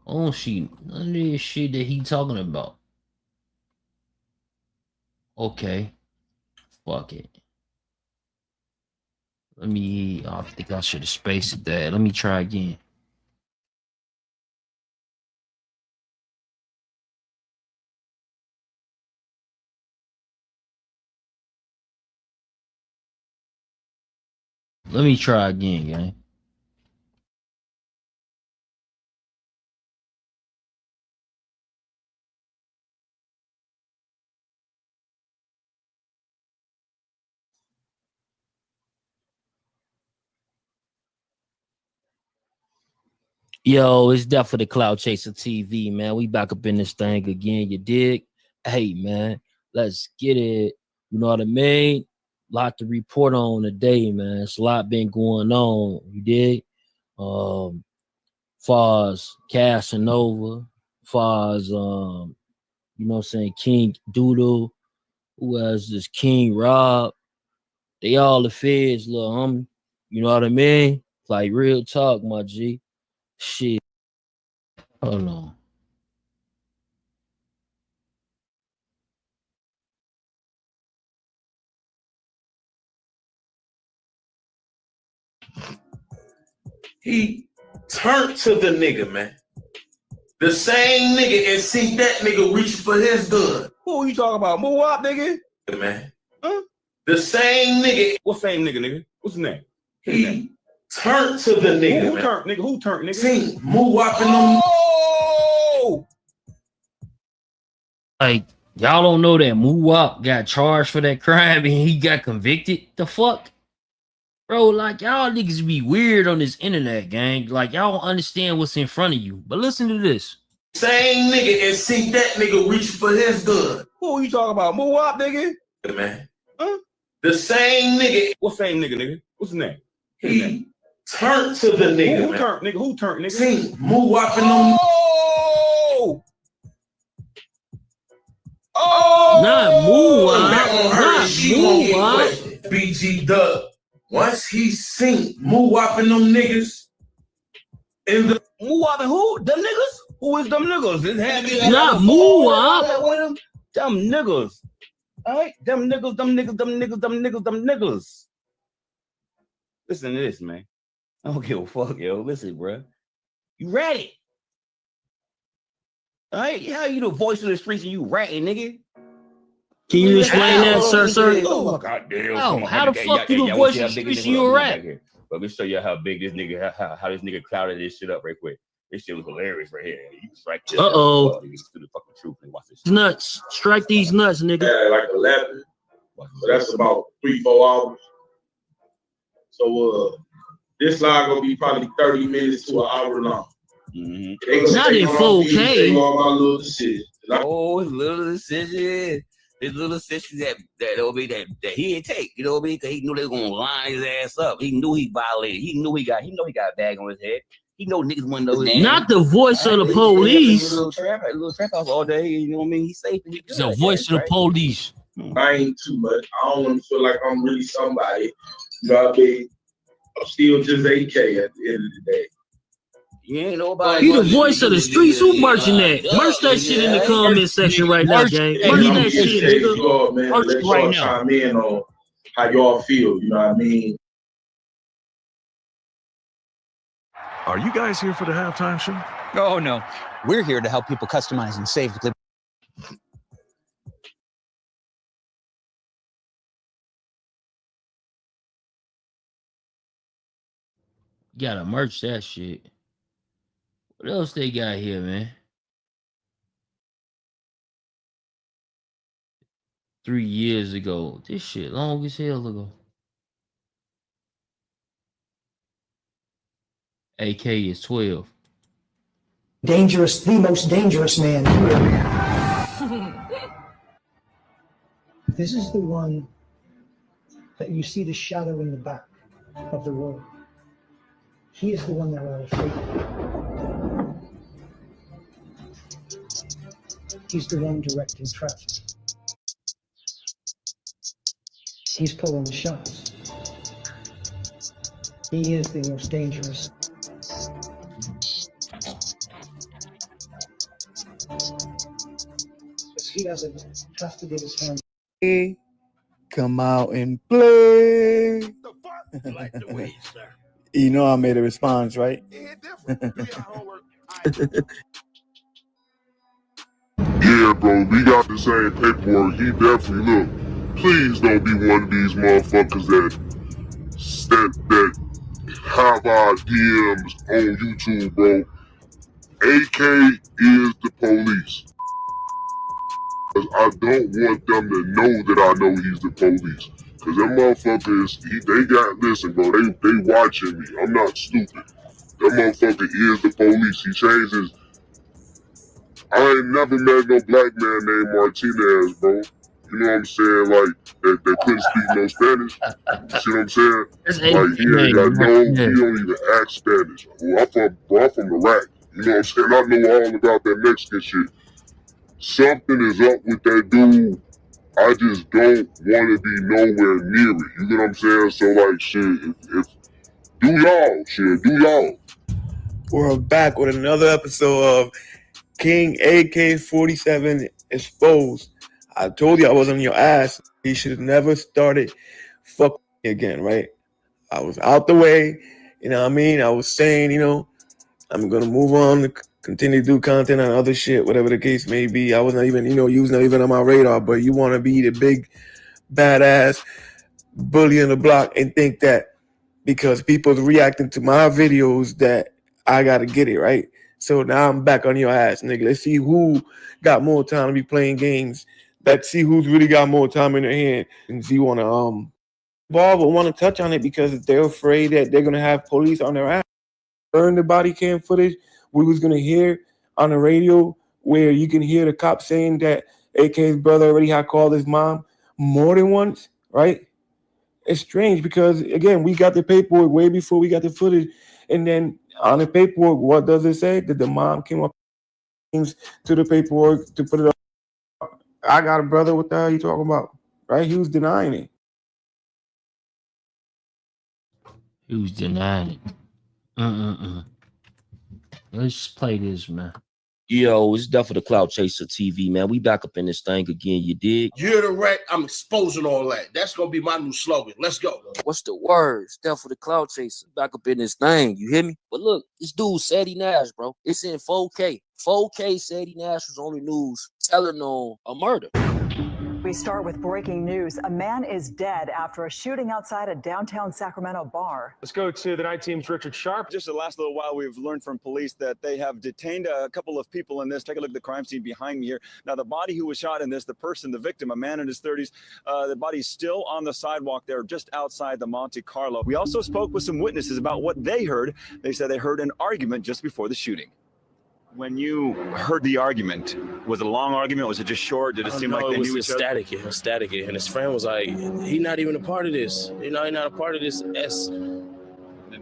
I don't see none of this shit that he talking about. Okay. Fuck it. Let me, I think I should have spaced that. Let me try again. Let me try again, gang. Yo, it's definitely Cloud Chaser TV, man. We back up in this thing again. You dig? Hey, man, let's get it. You know what I mean? Lot to report on today, man. It's a lot been going on. You dig? Far as Casanova, far as you know what I'm saying, King Doodle, who has this King Rob. They all the feds, little homie. You know what I mean? Like real talk, my G. Shit. Hold on. He turned to the nigga, man. The same nigga, and see that nigga reach for his gun. Who you talking about? Move up, nigga. Man. Huh? The same nigga. What same nigga, nigga? What's his name? He turned to the nigga, Who man. turned, nigga? Who turned, nigga? See, move up in them. Oh! Like, y'all don't know that Muwap got charged for that crime and he got convicted? The fuck? Bro, like, y'all niggas be weird on this internet, gang. Like, y'all don't understand what's in front of you. But listen to this. Same nigga, and see that nigga reach for his gun. Who you talking about? Move up, nigga. Man. Huh? The same nigga. What same nigga, nigga? What's his name? He turned to the nigga, Who man. turned, nigga? Who turned, nigga? See, move up in them. Oh! Oh! Not Muwap. Not Muwap. BG Dub. Once he seen Muwap and them niggas in the Muwap and who? Them niggas? Who is them niggas? Not Muwap. Them niggas. All right? Them niggas, them niggas, them niggas, them niggas, them niggas. Listen to this, man. I don't give a fuck, yo. Listen, bro. You ready? All right? How you the voice of the streets and you ratting, nigga? Can you explain that, sir? Oh, goddamn. Oh, how the fuck you the voice of the streets and you a rat? Let me show you how big this nigga, how this nigga clouded this shit up right quick. This shit was hilarious right here. You strike this. Uh-oh. To the fucking truth. Watch this. Nuts. Strike these nuts, nigga. Yeah, like 11. So that's about 3-4 hours. So this live gonna be probably 30 minutes to an hour long. Mm-hmm. Not in 4K. Oh, his little decision. His little decision that he didn't take. You know what I mean? Cause he knew they were gonna line his ass up. He knew he violated. He knew he got a bag on his head. He know niggas want to know his name. Not the voice of the police. A little trap house all day. You know what I mean? He's safe. It's the voice of the police. I ain't too much. I don't want to feel like I'm really somebody. You know what I mean? I'm still just AK at the end of the day. You ain't nobody. He the voice of the streets. Who merching that? Merch that shit in the comment section right now, gang. Merch that shit, nigga. Y'all, man. Let y'all chime in on how y'all feel. You know what I mean? Are you guys here for the halftime show? Oh, no. We're here to help people customize and save. Gotta merch that shit. What else they got here, man? 3 years ago. This shit long as hell ago. AK is 12. Dangerous, the most dangerous man here. This is the one that you see the shadow in the back of the road. He is the one that we're afraid of. He's the one directing traffic. He's pulling the shots. He is the most dangerous. he doesn't have to get his hands. Come out and play. Like the way, sir. You know I made a response, right? Yeah, different. Do your homework. Yeah, bro, we got the same paperwork. He definitely look. Please don't be one of these motherfuckers that have our DMs on YouTube, bro. AK is the police. I don't want them to know that I know he's the police. Cause them motherfuckers, listen, bro, they watching me. I'm not stupid. That motherfucker is the police. He changed his. I ain't never met no black man named Martinez, bro. You know what I'm saying? Like, that couldn't speak no Spanish. You see what I'm saying? Like, he ain't got he don't even act Spanish. Well, I'm from Iraq. You know what I'm saying? I know all about that Mexican shit. Something is up with that dude. I just don't want to be nowhere near it. You get what I'm saying? So, like, shit, do y'all. We're back with another episode of King AK-47 Exposed. I told you I was on your ass. You should have never started fucking again, right? I was out the way, you know what I mean? I was saying, you know, I'm going to move on to continue to do content on other shit, whatever the case may be. I was not even, you was not even on my radar, but you want to be the big, badass bully in the block and think that because people's reacting to my videos that I got to get it, right? So now I'm back on your ass, nigga. Let's see who got more time to be playing games. Let's see who's really got more time in their hand. And see, you want to Bob will want to touch on it because they're afraid that they're gonna have police on their ass. Burn the body cam footage we was gonna hear on the radio where you can hear the cop saying that AK's brother already had called his mom more than once, right? It's strange because again, we got the paperwork way before we got the footage, and then on the paperwork, what does it say? That the mom came up to the paperwork to put it up. I got a brother. What the hell are you talking about? Right? He was denying it. Who's denying it? Let's play this, man. Yo, it's Duff for the Clout Chaser TV, man. We back up in this thing again, you dig? You're the wreck. I'm exposing all that. That's gonna be my new slogan. Let's go. What's the word? Duff for the Clout Chaser. Back up in this thing, you hear me? But look, this dude, Sadie Nash, bro. It's in 4K. 4K Sadie Nash was on the news telling on a murder. We start with breaking news. A man is dead after a shooting outside a downtown Sacramento bar. Let's go to the night team's Richard Sharp. Just the last little while, we've learned from police that they have detained a couple of people in this. Take a look at the crime scene behind me here. Now, the body who was shot in this, the person, the victim, a man in his 30s, the body's still on the sidewalk there just outside the Monte Carlo. We also spoke with some witnesses about what they heard. They said they heard an argument just before the shooting. When you heard the argument, was it a long argument? Was it just short? Did it seem like they knew each other? It was static. And his friend was like, he not even a part of this. You know, he not a part of this. And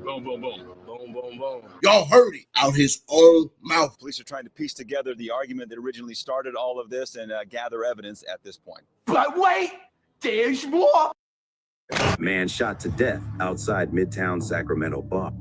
boom, boom, boom. Boom, boom, boom. Y'all heard it out his own mouth. Police are trying to piece together the argument that originally started all of this and gather evidence at this point. But wait, there's more. Man shot to death outside Midtown Sacramento bar.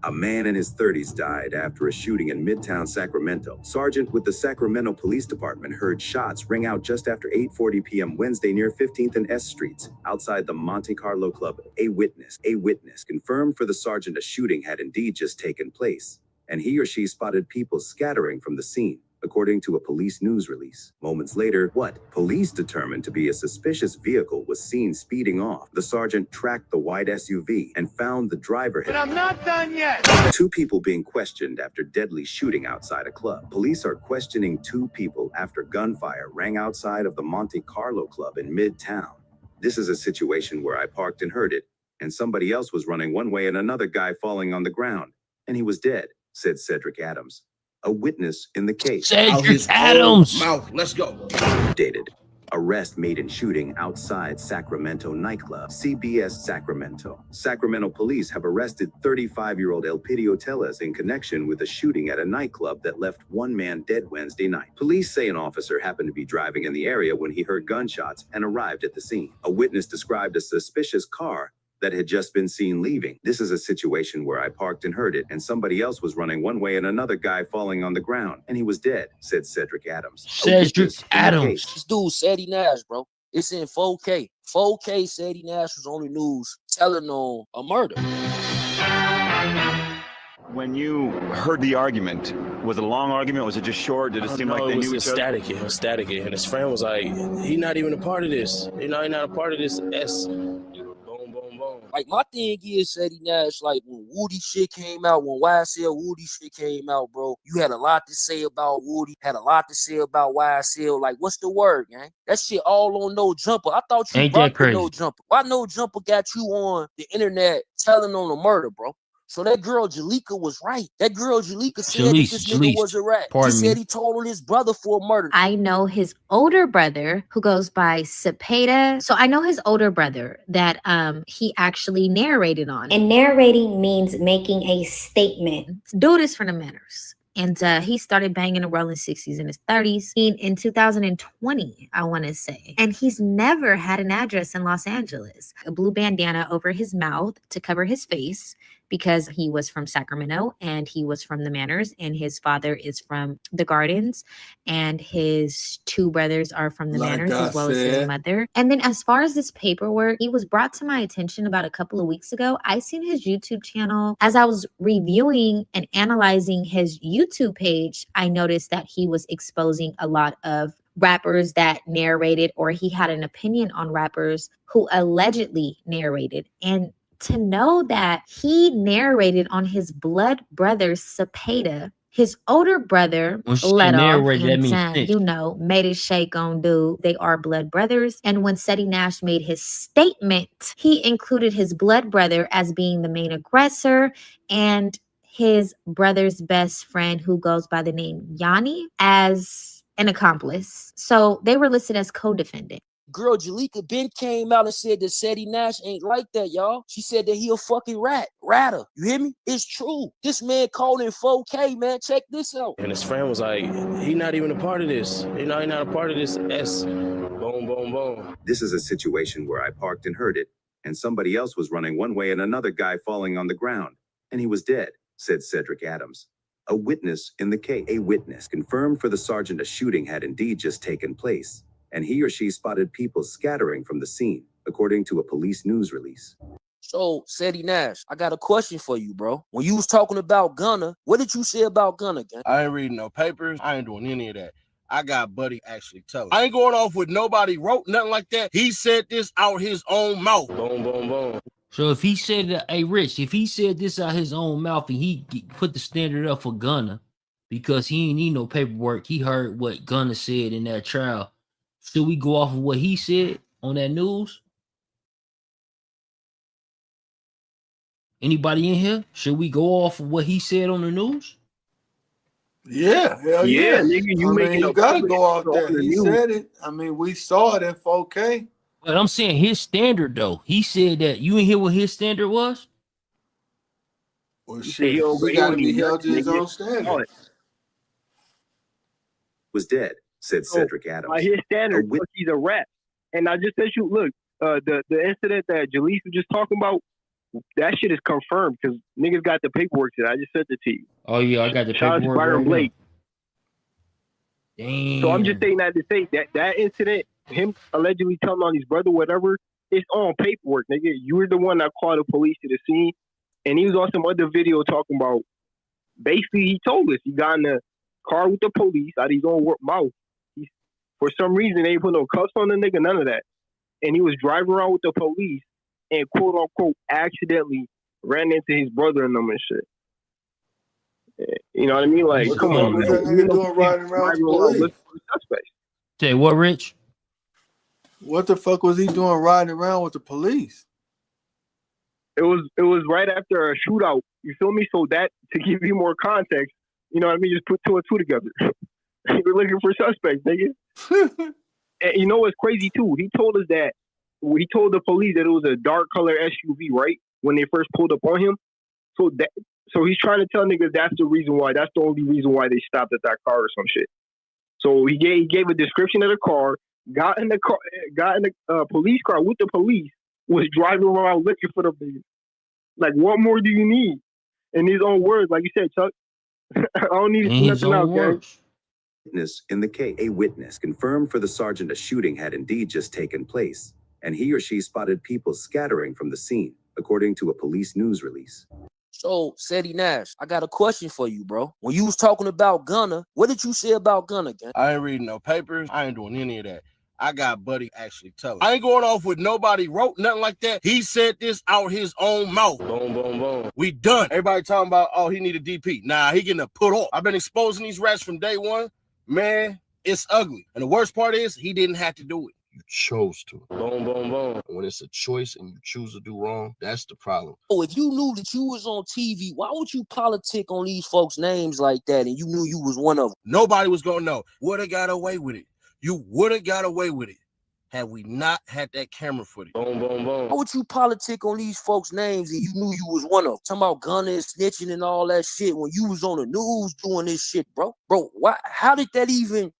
A man in his 30s died after a shooting in Midtown Sacramento. Sergeant with the Sacramento Police Department heard shots ring out just after 8:40 p.m. Wednesday near 15th and S Streets, outside the Monte Carlo Club. A witness confirmed for the sergeant a shooting had indeed just taken place, and he or she spotted people scattering from the scene, according to a police news release. Moments later, police determined to be a suspicious vehicle was seen speeding off. The sergeant tracked the white SUV and found the driver. But I'm not done yet. Two people being questioned after deadly shooting outside a club. Police are questioning two people after gunfire rang outside of the Monte Carlo Club in Midtown. This is a situation where I parked and heard it, and somebody else was running one way and another guy falling on the ground, and he was dead, said Cedric Adams, a witness in the case. Cedric Adams. Mouth. Let's go. Dated. Arrest made in shooting outside Sacramento nightclub. CBS Sacramento. Sacramento police have arrested 35-year-old Elpidio Tellez in connection with a shooting at a nightclub that left one man dead Wednesday night. Police say an officer happened to be driving in the area when he heard gunshots and arrived at the scene. A witness described a suspicious car that had just been seen leaving. This is a situation where I parked and heard it, and somebody else was running one way and another guy falling on the ground, and he was dead, said Cedric Adams. Cedric Adams. This dude, Sadie Nash, bro. It's in 4K. 4K, Sadie Nash was on the news telling on a murder. When you heard the argument, was it a long argument? Was it just short? Did it seem like they knew each other? It was static. And his friend was like, he not even a part of this. You know, he not a part of this. Like, my thing is, Sadie Nash, like, when Woody shit came out, when YSL Woody shit came out, bro, you had a lot to say about Woody, had a lot to say about YSL. Like, what's the word, gang? That shit all on No Jumper. I thought you Ain't that rocked with crazy? No Jumper. Why No Jumper got you on the internet telling on a murder, bro? So that girl Jalika was right. That girl Jalika said that this nigga was a rat. She said he told on his brother for a murder. I know his older brother who goes by Cepeda. So I know his older brother that he actually narrated on. And narrating means making a statement. Dude is from the Manners. And he started banging the rolling 60s and his 30s in 2020, I want to say. And he's never had an address in Los Angeles. A blue bandana over his mouth to cover his face because he was from Sacramento and he was from the Manners and his father is from the Gardens and his two brothers are from the Manners as well as his mother. And then as far as this paperwork, it was brought to my attention about a couple of weeks ago. I seen his YouTube channel. As I was reviewing and analyzing his YouTube page, I noticed that he was exposing a lot of rappers that narrated, or he had an opinion on rappers who allegedly narrated. And to know that he narrated on his blood brother Cepeda, his older brother let off and you know, made his shake on dude. They are blood brothers. And when Sadie Nash made his statement, he included his blood brother as being the main aggressor and his brother's best friend, who goes by the name Yanni, as an accomplice. So they were listed as co-defendant. Girl Jalika Ben came out and said that Sadie Nash ain't like that, y'all. She said that he a fucking ratter. You hear me? It's true. This man called in 4K, man. Check this out. And his friend was like, he not even a part of this. You know, he not a part of this. Boom. This is a situation where I parked and heard it, and somebody else was running one way and another guy falling on the ground, and he was dead, said Cedric Adams. A witness in the case. A witness confirmed for the sergeant a shooting had indeed just taken place, and he or she spotted people scattering from the scene, according to a police news release. So, Sadie Nash, I got a question for you, bro. When you was talking about Gunna, what did you say about Gunna, gang? I ain't reading no papers. I ain't doing any of that. I got Buddy actually telling. I ain't going off with nobody wrote nothing like that. He said this out his own mouth. Boom. So if he said that, hey, Rich, if he said this out his own mouth and he put the standard up for Gunna because he ain't need no paperwork, he heard what Gunna said in that trial. Should we go off of what he said on that news? Anybody in here? Should we go off of what he said on the news? Yeah, hell yeah. Nigga, you gotta go out there. He said it. I mean, we saw it in 4K. But I'm saying his standard though. He said that. You didn't hear what his standard was? Well, shit, he gotta be held to his own standard. Was dead, said Cedric Adams. By his standard, he's a rat. And I just said, look, the incident that Jalise was just talking about, that shit is confirmed because niggas got the paperwork to that. I just sent it to you. Oh yeah, I got the Shout out to paperwork. Byron Right Blake. Damn. So I'm just saying that to say that incident, him allegedly telling on his brother, whatever, it's on paperwork, nigga. You were the one that called the police to the scene, and he was on some other video talking about. Basically, he told us he got in the car with the police out of his own mouth. For some reason, they ain't put no cuffs on the nigga, none of that, and he was driving around with the police and quote unquote accidentally ran into his brother and them and shit. You know what I mean? Like, come on, What's that nigga doing riding around with the police? Say what, Rich? What the fuck was he doing riding around with the police? It was right after a shootout. You feel me? So that, to give you more context, you know what I mean? Just put two and two together. We're looking for suspects, nigga. And you know what's crazy too? He told us that. He told the police that it was a dark color SUV, right? When they first pulled up on him. So he's trying to tell niggas that's the reason why. That's the only reason why they stopped at that car or some shit. So he gave a description of the car, got in the police car with the police, was driving around looking for them niggas. Like, what more do you need? In his own words, like you said, Chuck. I don't need to see nothing else, gang. Witness in the case. A witness confirmed for the sergeant a shooting had indeed just taken place, and he or she spotted people scattering from the scene, according to a police news release. So, Seti Nash, I got a question for you, bro. When you was talking about Gunna, what did you say about Gunna, gang? I ain't reading no papers. I ain't doing any of that. I got buddy actually telling. I ain't going off with nobody wrote nothing like that. He said this out his own mouth. Boom, boom, boom. We done. Everybody talking about, oh, he need a DP. Nah, he getting a put off. I've been exposing these rats from day one. Man, it's ugly. And the worst part is he didn't have to do it. You chose to. Boom, boom, boom. When it's a choice and you choose to do wrong, that's the problem. Oh, if you knew that you was on TV, why would you politic on these folks' names like that and you knew you was one of them? Nobody was going to know. Would have got away with it. You would have got away with it had we not had that camera footage. Boom, boom, boom. Why would you politic on these folks' names and you knew you was one of them? Talking about Gunna and snitching and all that shit when you was on the news doing this shit, bro. Bro, why? How did that even,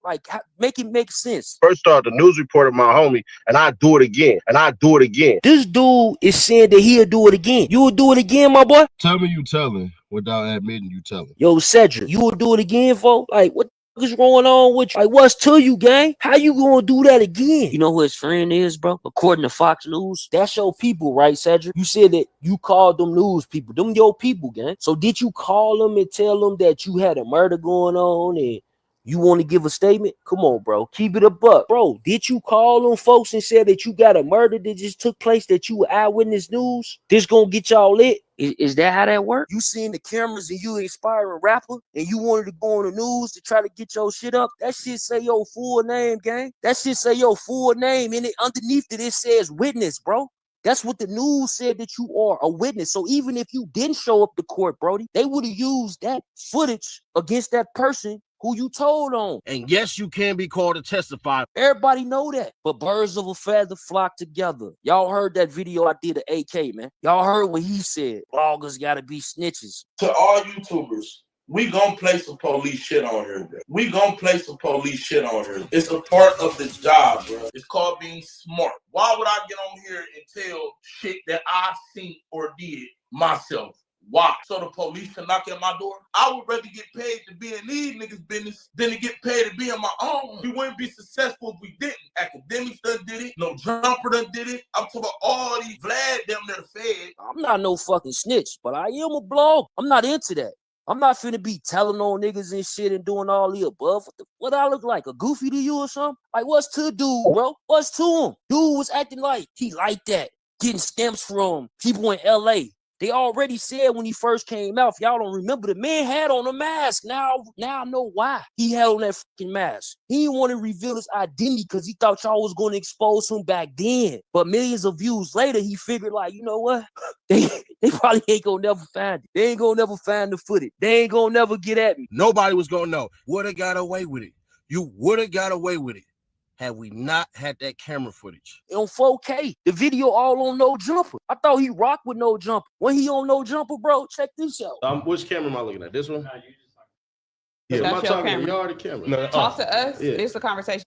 make it make sense? First off, the news reported my homie, and I do it again, and I do it again. This dude is saying that he'll do it again. You will do it again, my boy? Tell me you telling without admitting you telling. Yo, Cedric, you will do it again, folks? Like, what is going on with you? Like, what's to you, gang? How you gonna do that again? You know who his friend is, bro? According to Fox News, that's your people, right, Cedric? You said that you called them news people. Them your people, gang. So did you call them and tell them that you had a murder going on and you want to give a statement? Come on, bro. Keep it a buck. Bro, did you call them folks and say that you got a murder that just took place, that you were eyewitness news? This gonna get y'all lit? Is that how that works? You seen the cameras and you inspiring rapper and you wanted to go on the news to try to get your shit up? That shit say your full name, gang. That shit say your full name and it underneath it says witness, bro. That's what the news said, that you are a witness. So even if you didn't show up to court, Brody, they would have used that footage against that person who you told on. And yes, you can be called to testify. Everybody know that. But birds of a feather flock together. Y'all heard that video I did of AK, man. Y'all heard what he said. Bloggers gotta be snitches. To all YouTubers, we gonna play some police shit on here, bro. We gonna play some police shit on here. It's a part of the job, bro. It's called being smart. Why would I get on here and tell shit that I seen or did myself? Why? So the police can knock at my door? I would rather get paid to be in these niggas' business than to get paid to be in my own. We wouldn't be successful if we didn't. Academics done did it. No Jumper done did it. I'm talking about all these Vlad them that are fed. I'm not no fucking snitch, but I am a blog. I'm not into that. I'm not finna be telling on niggas and shit and doing all the above. What I look like? A goofy to you or something? Like, what's to dude, bro? What's to him? Dude was acting like he like that. Getting stamps from people in LA. They already said when he first came out, if y'all don't remember, the man had on a mask. Now I know why he had on that fucking mask. He didn't want to reveal his identity because he thought y'all was going to expose him back then. But millions of views later, he figured, like, you know what? They probably ain't going to never find it. They ain't going to never find the footage. They ain't going to never get at me. Nobody was going to know. Would have got away with it. You would have got away with it had we not had that camera footage. On 4K, the video all on No Jumper. I thought he rocked with No Jumper. When he on No Jumper, bro, check this out. Which camera am I looking at? This one? Yeah, am I that's your talking? camera. You are the camera. No, Talk to us. Yeah. It's a conversation.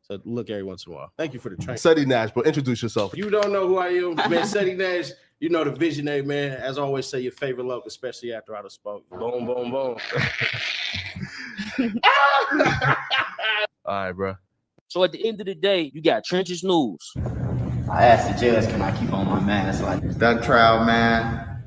So look every once in a while. Thank you for the training. Seti Nash, but introduce yourself. You don't know who I am, man. Seti Nash, you know the visionary, man. As always, say your favorite look, especially after I done spoke. Boom, boom, boom. All right, bro. So at the end of the day, you got Trenches News. I asked the judge, can I keep on my mask? Like, that trial, man.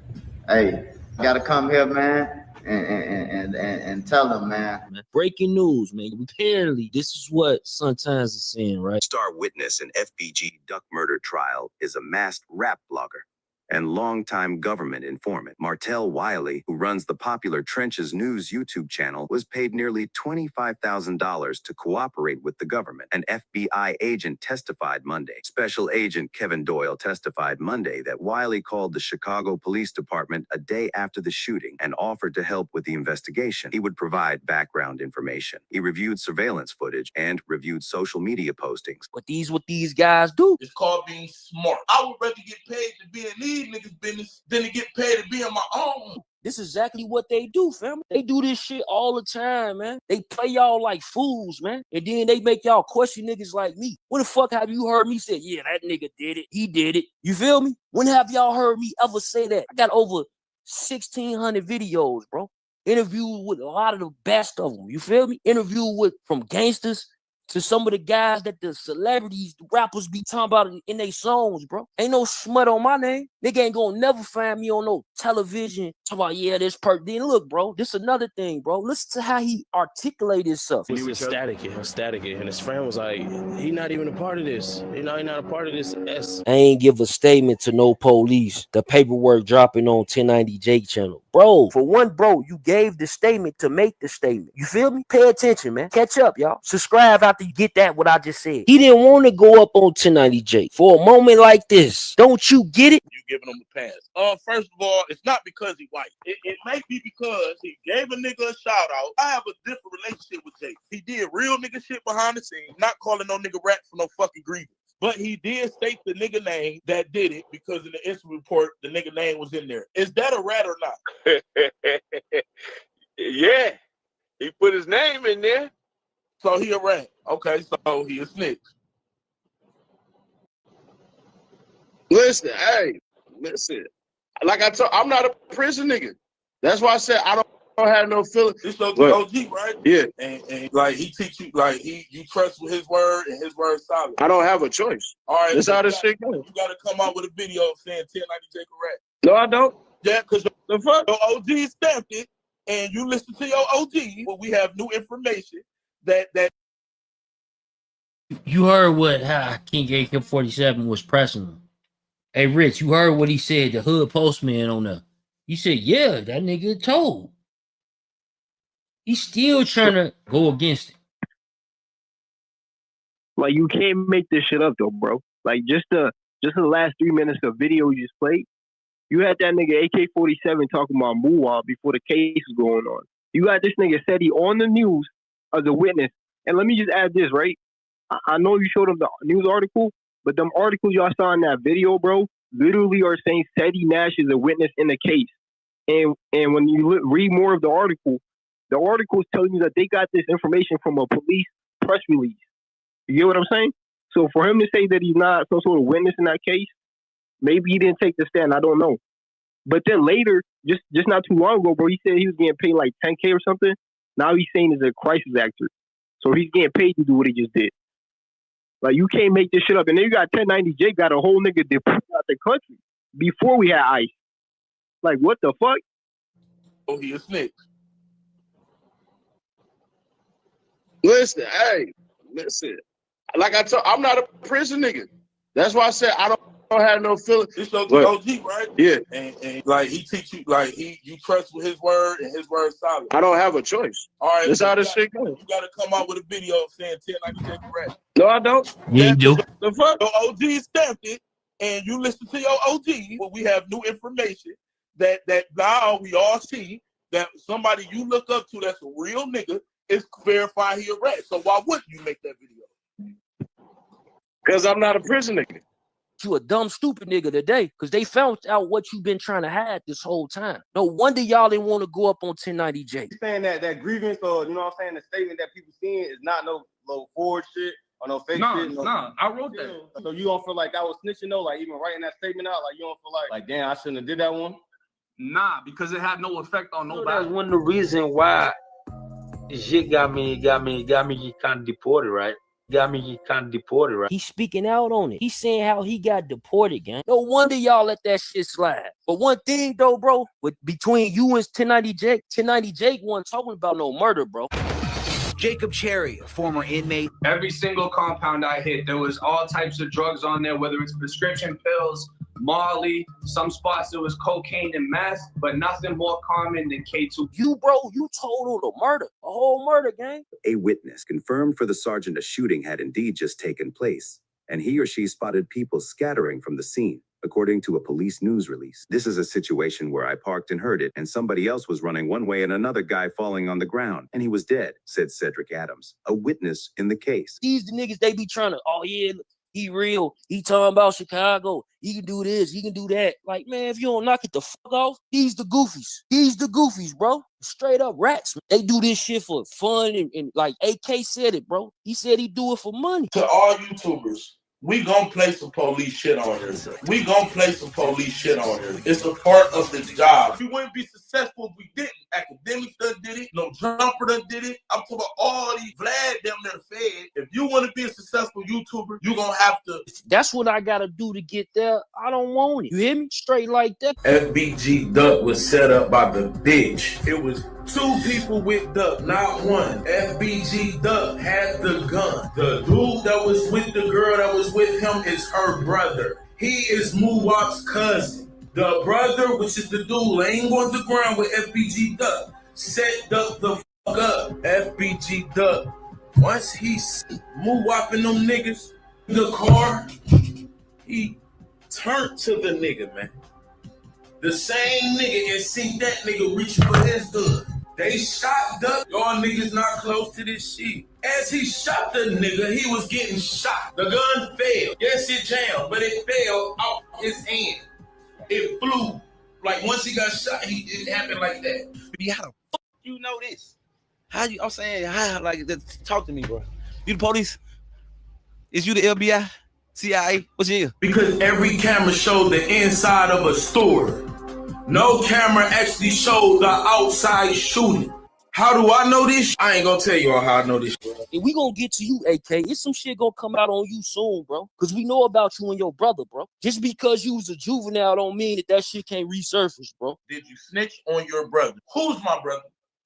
Hey, you gotta come here, man, and tell them, man. Breaking news, man. Apparently, this is what Sun-Times is saying, right? Star witness in FBG duck murder trial is a masked rap blogger and longtime government informant. Martell Wiley, who runs the popular Trenches News YouTube channel, was paid nearly $25,000 to cooperate with the government. An FBI agent testified Monday. Special Agent Kevin Doyle testified Monday that Wiley called the Chicago Police Department a day after the shooting and offered to help with the investigation. He would provide background information. He reviewed surveillance footage and reviewed social media postings. But what these guys do. It's called being smart. I would rather get paid to be in these niggas' business than to get paid to be in my own. This is exactly what they do, fam. They do this shit all the time, man. They play y'all like fools, man. And then they make y'all question niggas like me. When the fuck have you heard me say, yeah, that nigga did it. He did it. You feel me? When have y'all heard me ever say that? I got over 1,600 videos, bro. Interviewed with a lot of the best of them. You feel me? Interviewed with from gangsters to some of the guys that the celebrities, the rappers be talking about in their songs, bro. Ain't no smut on my name. Nigga ain't gonna never find me on no television talking about, yeah, this person. Then look, bro, this another thing, bro. Listen to how he articulated himself. He was static, and his friend was like, he not even a part of this. You know, he not a part of this S. I ain't give a statement to no police. The paperwork dropping on 1090 Jake channel. Bro, for one, bro, you gave the statement to make the statement. You feel me? Pay attention, man. Catch up, y'all. Subscribe after you get that what I just said. He didn't want to go up on 1090 Jake for a moment like this. Don't you get it? You giving him a pass. First of all, it's not because he white. It may be because he gave a nigga a shout out. I have a different relationship with Jake. He did real nigga shit behind the scenes, not calling no nigga rat for no fucking grievance. But he did state the nigga name that did it because in the incident report, the nigga name was in there. Is that a rat or not? Yeah, he put his name in there. So he a rat. Okay, so he a snitch. Listen, hey, listen. Like I told, I'm not a prison nigga. That's why I said I don't have no feeling. This your OG, right? Yeah. And like he teach you, like you trust with his word and his word solid. I don't have a choice. All right. That's how this shit goes. You gotta come out with a video saying 1090 Jake a rat. No, I don't. Yeah, because the fuck? Your OG stamped it, and you listen to your OG, but we have new information that You heard what King AK-47 was pressing him. Hey, Rich, you heard what he said, the hood postman on there. You said, yeah, that nigga told. He's still trying to go against it. Like, you can't make this shit up though, bro. Like, just the last 3 minutes of video you just played, you had that nigga AK-47 talking about Muwa before the case was going on. You got this nigga said he on the news as a witness. And let me just add this, right? I know you showed him the news article, but them articles y'all saw in that video, bro, literally are saying Seti Nash is a witness in the case. And when you read more of the article is telling you that they got this information from a police press release. You get what I'm saying? So for him to say that he's not some sort of witness in that case, maybe he didn't take the stand. I don't know. But then later, just not too long ago, bro, he said he was getting paid like $10K or something. Now he's saying he's a crisis actor. So he's getting paid to do what he just did. Like, you can't make this shit up. And then you got 1090 Jake got a whole nigga deported out the country before we had ICE. Like, what the fuck? Oh, he a snitch. Listen, hey, listen. Like I told, I'm not a prison nigga. That's why I said I don't have no feeling. This your OG, right? Yeah. And like he teach you, like you trust with his word and his word solid. I don't have a choice. All right. That's how this shit goes. You gotta come out with a video saying 1090 Jake rat. No, I don't. Yeah, you do. The fuck? Your OG stamped it, and you listen to your OG, but we have new information that now we all see that somebody you look up to that's a real nigga is verified he a rat. So why wouldn't you make that video? Because I'm not a prison nigga. You a dumb, stupid nigga today, because they found out what you've been trying to hide this whole time. No wonder y'all didn't want to go up on 1090 Jake. Saying that grievance, or you know what I'm saying, the statement that people seeing is not no forward shit or no fake shit. No, I wrote that. So you don't feel like that was snitching though, like even writing that statement out, like you don't feel like damn, I shouldn't have did that one? Nah, because it had no effect on nobody. That's one of the reasons why shit got me kind of deported, right? He's speaking out on it. He's saying how he got deported, gang. No wonder y'all let that shit slide. But one thing though, bro, between you and 1090 Jake wasn't talking about no murder, bro. Jacob Cherry, a former inmate. Every single compound I hit, there was all types of drugs on there, whether it's prescription pills, Molly, some spots there was cocaine and meth, but nothing more common than K2. You total the murder, a whole murder, gang. A witness confirmed for the sergeant a shooting had indeed just taken place, and he or she spotted people scattering from the scene, according to a police news release. This is a situation where I parked and heard it, and somebody else was running one way and another guy falling on the ground, and he was dead, said Cedric Adams, a witness in the case. These the niggas, they be trying to, oh yeah, He real. He talking about Chicago. He can do this. He can do that. Like, man, if you don't knock it the fuck off, he's the goofies. He's the goofies, bro. Straight up rats. They do this shit for fun and like AK said it, bro. He said he do it for money. To all YouTubers, we gonna play some police shit on here. We gonna play some police shit on here. It's a part of the job. We wouldn't be successful if we didn't. Academics done did it. No Jumper done did it. I'm talking about all these Vlad them that fed. If you want to be a successful YouTuber, you gonna have to. That's what I gotta do to get there. I don't want it. You hear me? Straight like that. FBG Duck was set up by the bitch. It was 2 people with Duck, not one. FBG Duck had the gun. The dude that was with the girl that was with him is her brother. He is Muwap's cousin. The brother, which is the dude laying on the ground with FBG Duck, set Duck the fuck up. FBG Duck, once he Muwaping them niggas in the car, he turned to the nigga, man. The same nigga, and see that nigga reaching for his gun. They shot Duck. Y'all niggas not close to this shit. As he shot the nigga, he was getting shot. The gun failed. Yes, it jammed, but it fell out his hand. It flew. Like once he got shot, it happened like that. How the fuck you know this? How you? I'm saying, how? Like, talk to me, bro. You the police? Is you the FBI? CIA? What's your? Because every camera showed the inside of a store. No camera actually showed the outside shooting. How do I know this? I ain't gonna tell you all how I know this. And we gonna get to you, AK. It's some shit gonna come out on you soon, bro. Because we know about you and your brother, bro. Just because you was a juvenile don't mean that shit can't resurface, bro. Did you snitch on your brother? Who's my brother?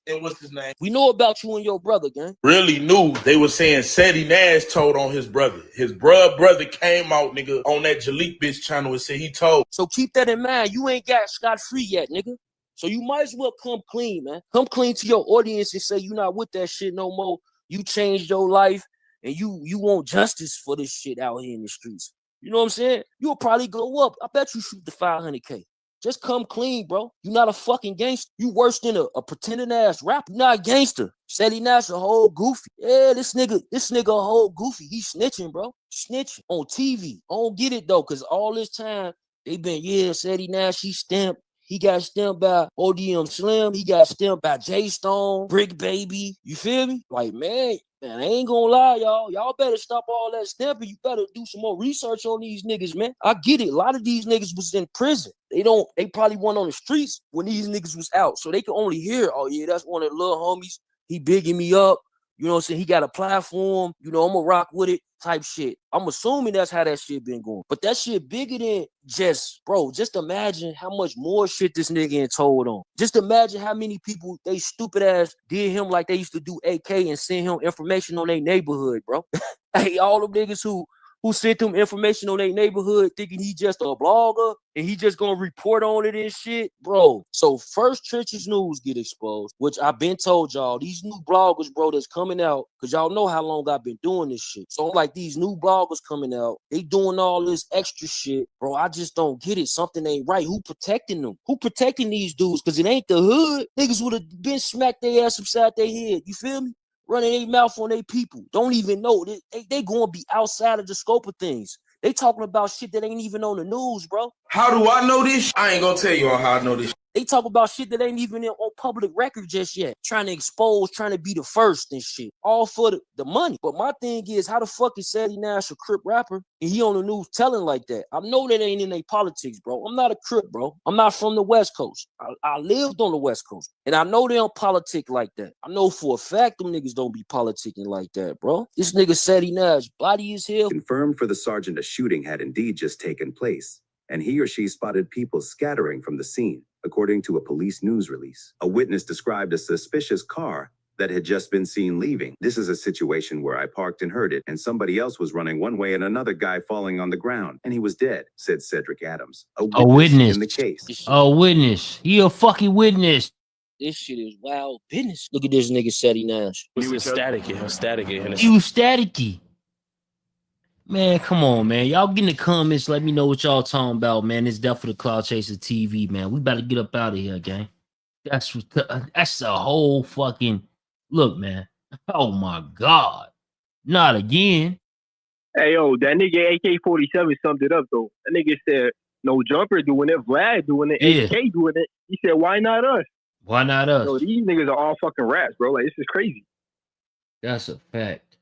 And what's his name? We know about you and your brother, gang. Really knew. They were saying Seti Nash told on his brother. His brother came out, nigga, on that Jalik bitch channel and said he told. So keep that in mind. You ain't got scot-free yet, nigga. So you might as well come clean, man. Come clean to your audience and say you not with that shit no more. You changed your life and you want justice for this shit out here in the streets. You know what I'm saying? You'll probably go up. I bet you shoot the 500K. Just come clean, bro. You not a fucking gangster. You worse than a pretending ass rapper. You not a gangster. Seti Nash a whole goofy. Yeah, this nigga a whole goofy. He snitching, bro. Snitching on TV. I don't get it though, cause all this time they been, yeah, Seti Nash, he stamped. He got stamped by ODM Slim. He got stamped by J Stone, Brick Baby. You feel me? Like, man, I ain't gonna lie, y'all. Y'all better stop all that stamping. You better do some more research on these niggas, man. I get it. A lot of these niggas was in prison. They probably weren't on the streets when these niggas was out. So they can only hear, oh yeah, that's one of the little homies. He bigging me up. You know what I'm saying? He got a platform. You know, I'm gonna rock with it type shit. I'm assuming that's how that shit been going. But that shit bigger than just, bro, just imagine how much more shit this nigga ain't told on. Just imagine how many people they stupid ass did him like they used to do AK and send him information on their neighborhood, bro. Hey, all them niggas who sent them information on their neighborhood thinking he just a blogger and he just gonna report on it and shit, bro. So first Trenches News get exposed, which I've been told y'all, these new bloggers, bro, that's coming out, because y'all know how long I've been doing this shit. So like these new bloggers coming out, they doing all this extra shit, bro. I just don't get it. Something ain't right. Who protecting them? Who protecting these dudes? Because it ain't the hood. Niggas would have been smacked their ass upside their head. You feel me? Running their mouth on their people. Don't even know. They gonna be outside of the scope of things. They talking about shit that ain't even on the news, bro. How do I know this? I ain't gonna tell you all how I know this. They talk about shit that ain't even on public record just yet. Trying to expose, trying to be the first and shit. All for the money. But my thing is, how the fuck is Seti Nash a Crip rapper and he on the news telling like that? I know that ain't in their politics, bro. I'm not a Crip, bro. I'm not from the West Coast. I lived on the West Coast. And I know they don't politic like that. I know for a fact them niggas don't be politicking like that, bro. This nigga Seti Nash, body is here. Confirmed for the sergeant a shooting had indeed just taken place, and he or she spotted people scattering from the scene, according to a police news release. A witness described a suspicious car that had just been seen leaving. This is a situation where I parked and heard it, and somebody else was running one way and another guy falling on the ground, and he was dead, said Cedric Adams, a witness in the case. A witness. He a fucking witness. This shit is wild business. Look at this nigga Seti Nash. He was staticky. He was staticky. Man, come on, man. Y'all get in the comments. Let me know what y'all talking about, man. It's Death for the Cloud Chaser TV, man. We better get up out of here, gang. That's a whole fucking look, man. Oh my God. Not again. Hey, yo, that nigga AK-47 summed it up, though. That nigga said, no jumper doing it, Vlad doing it, Yeah. AK doing it. He said, why not us? Why not us? Yo, these niggas are all fucking rats, bro. Like, this is crazy. That's a fact.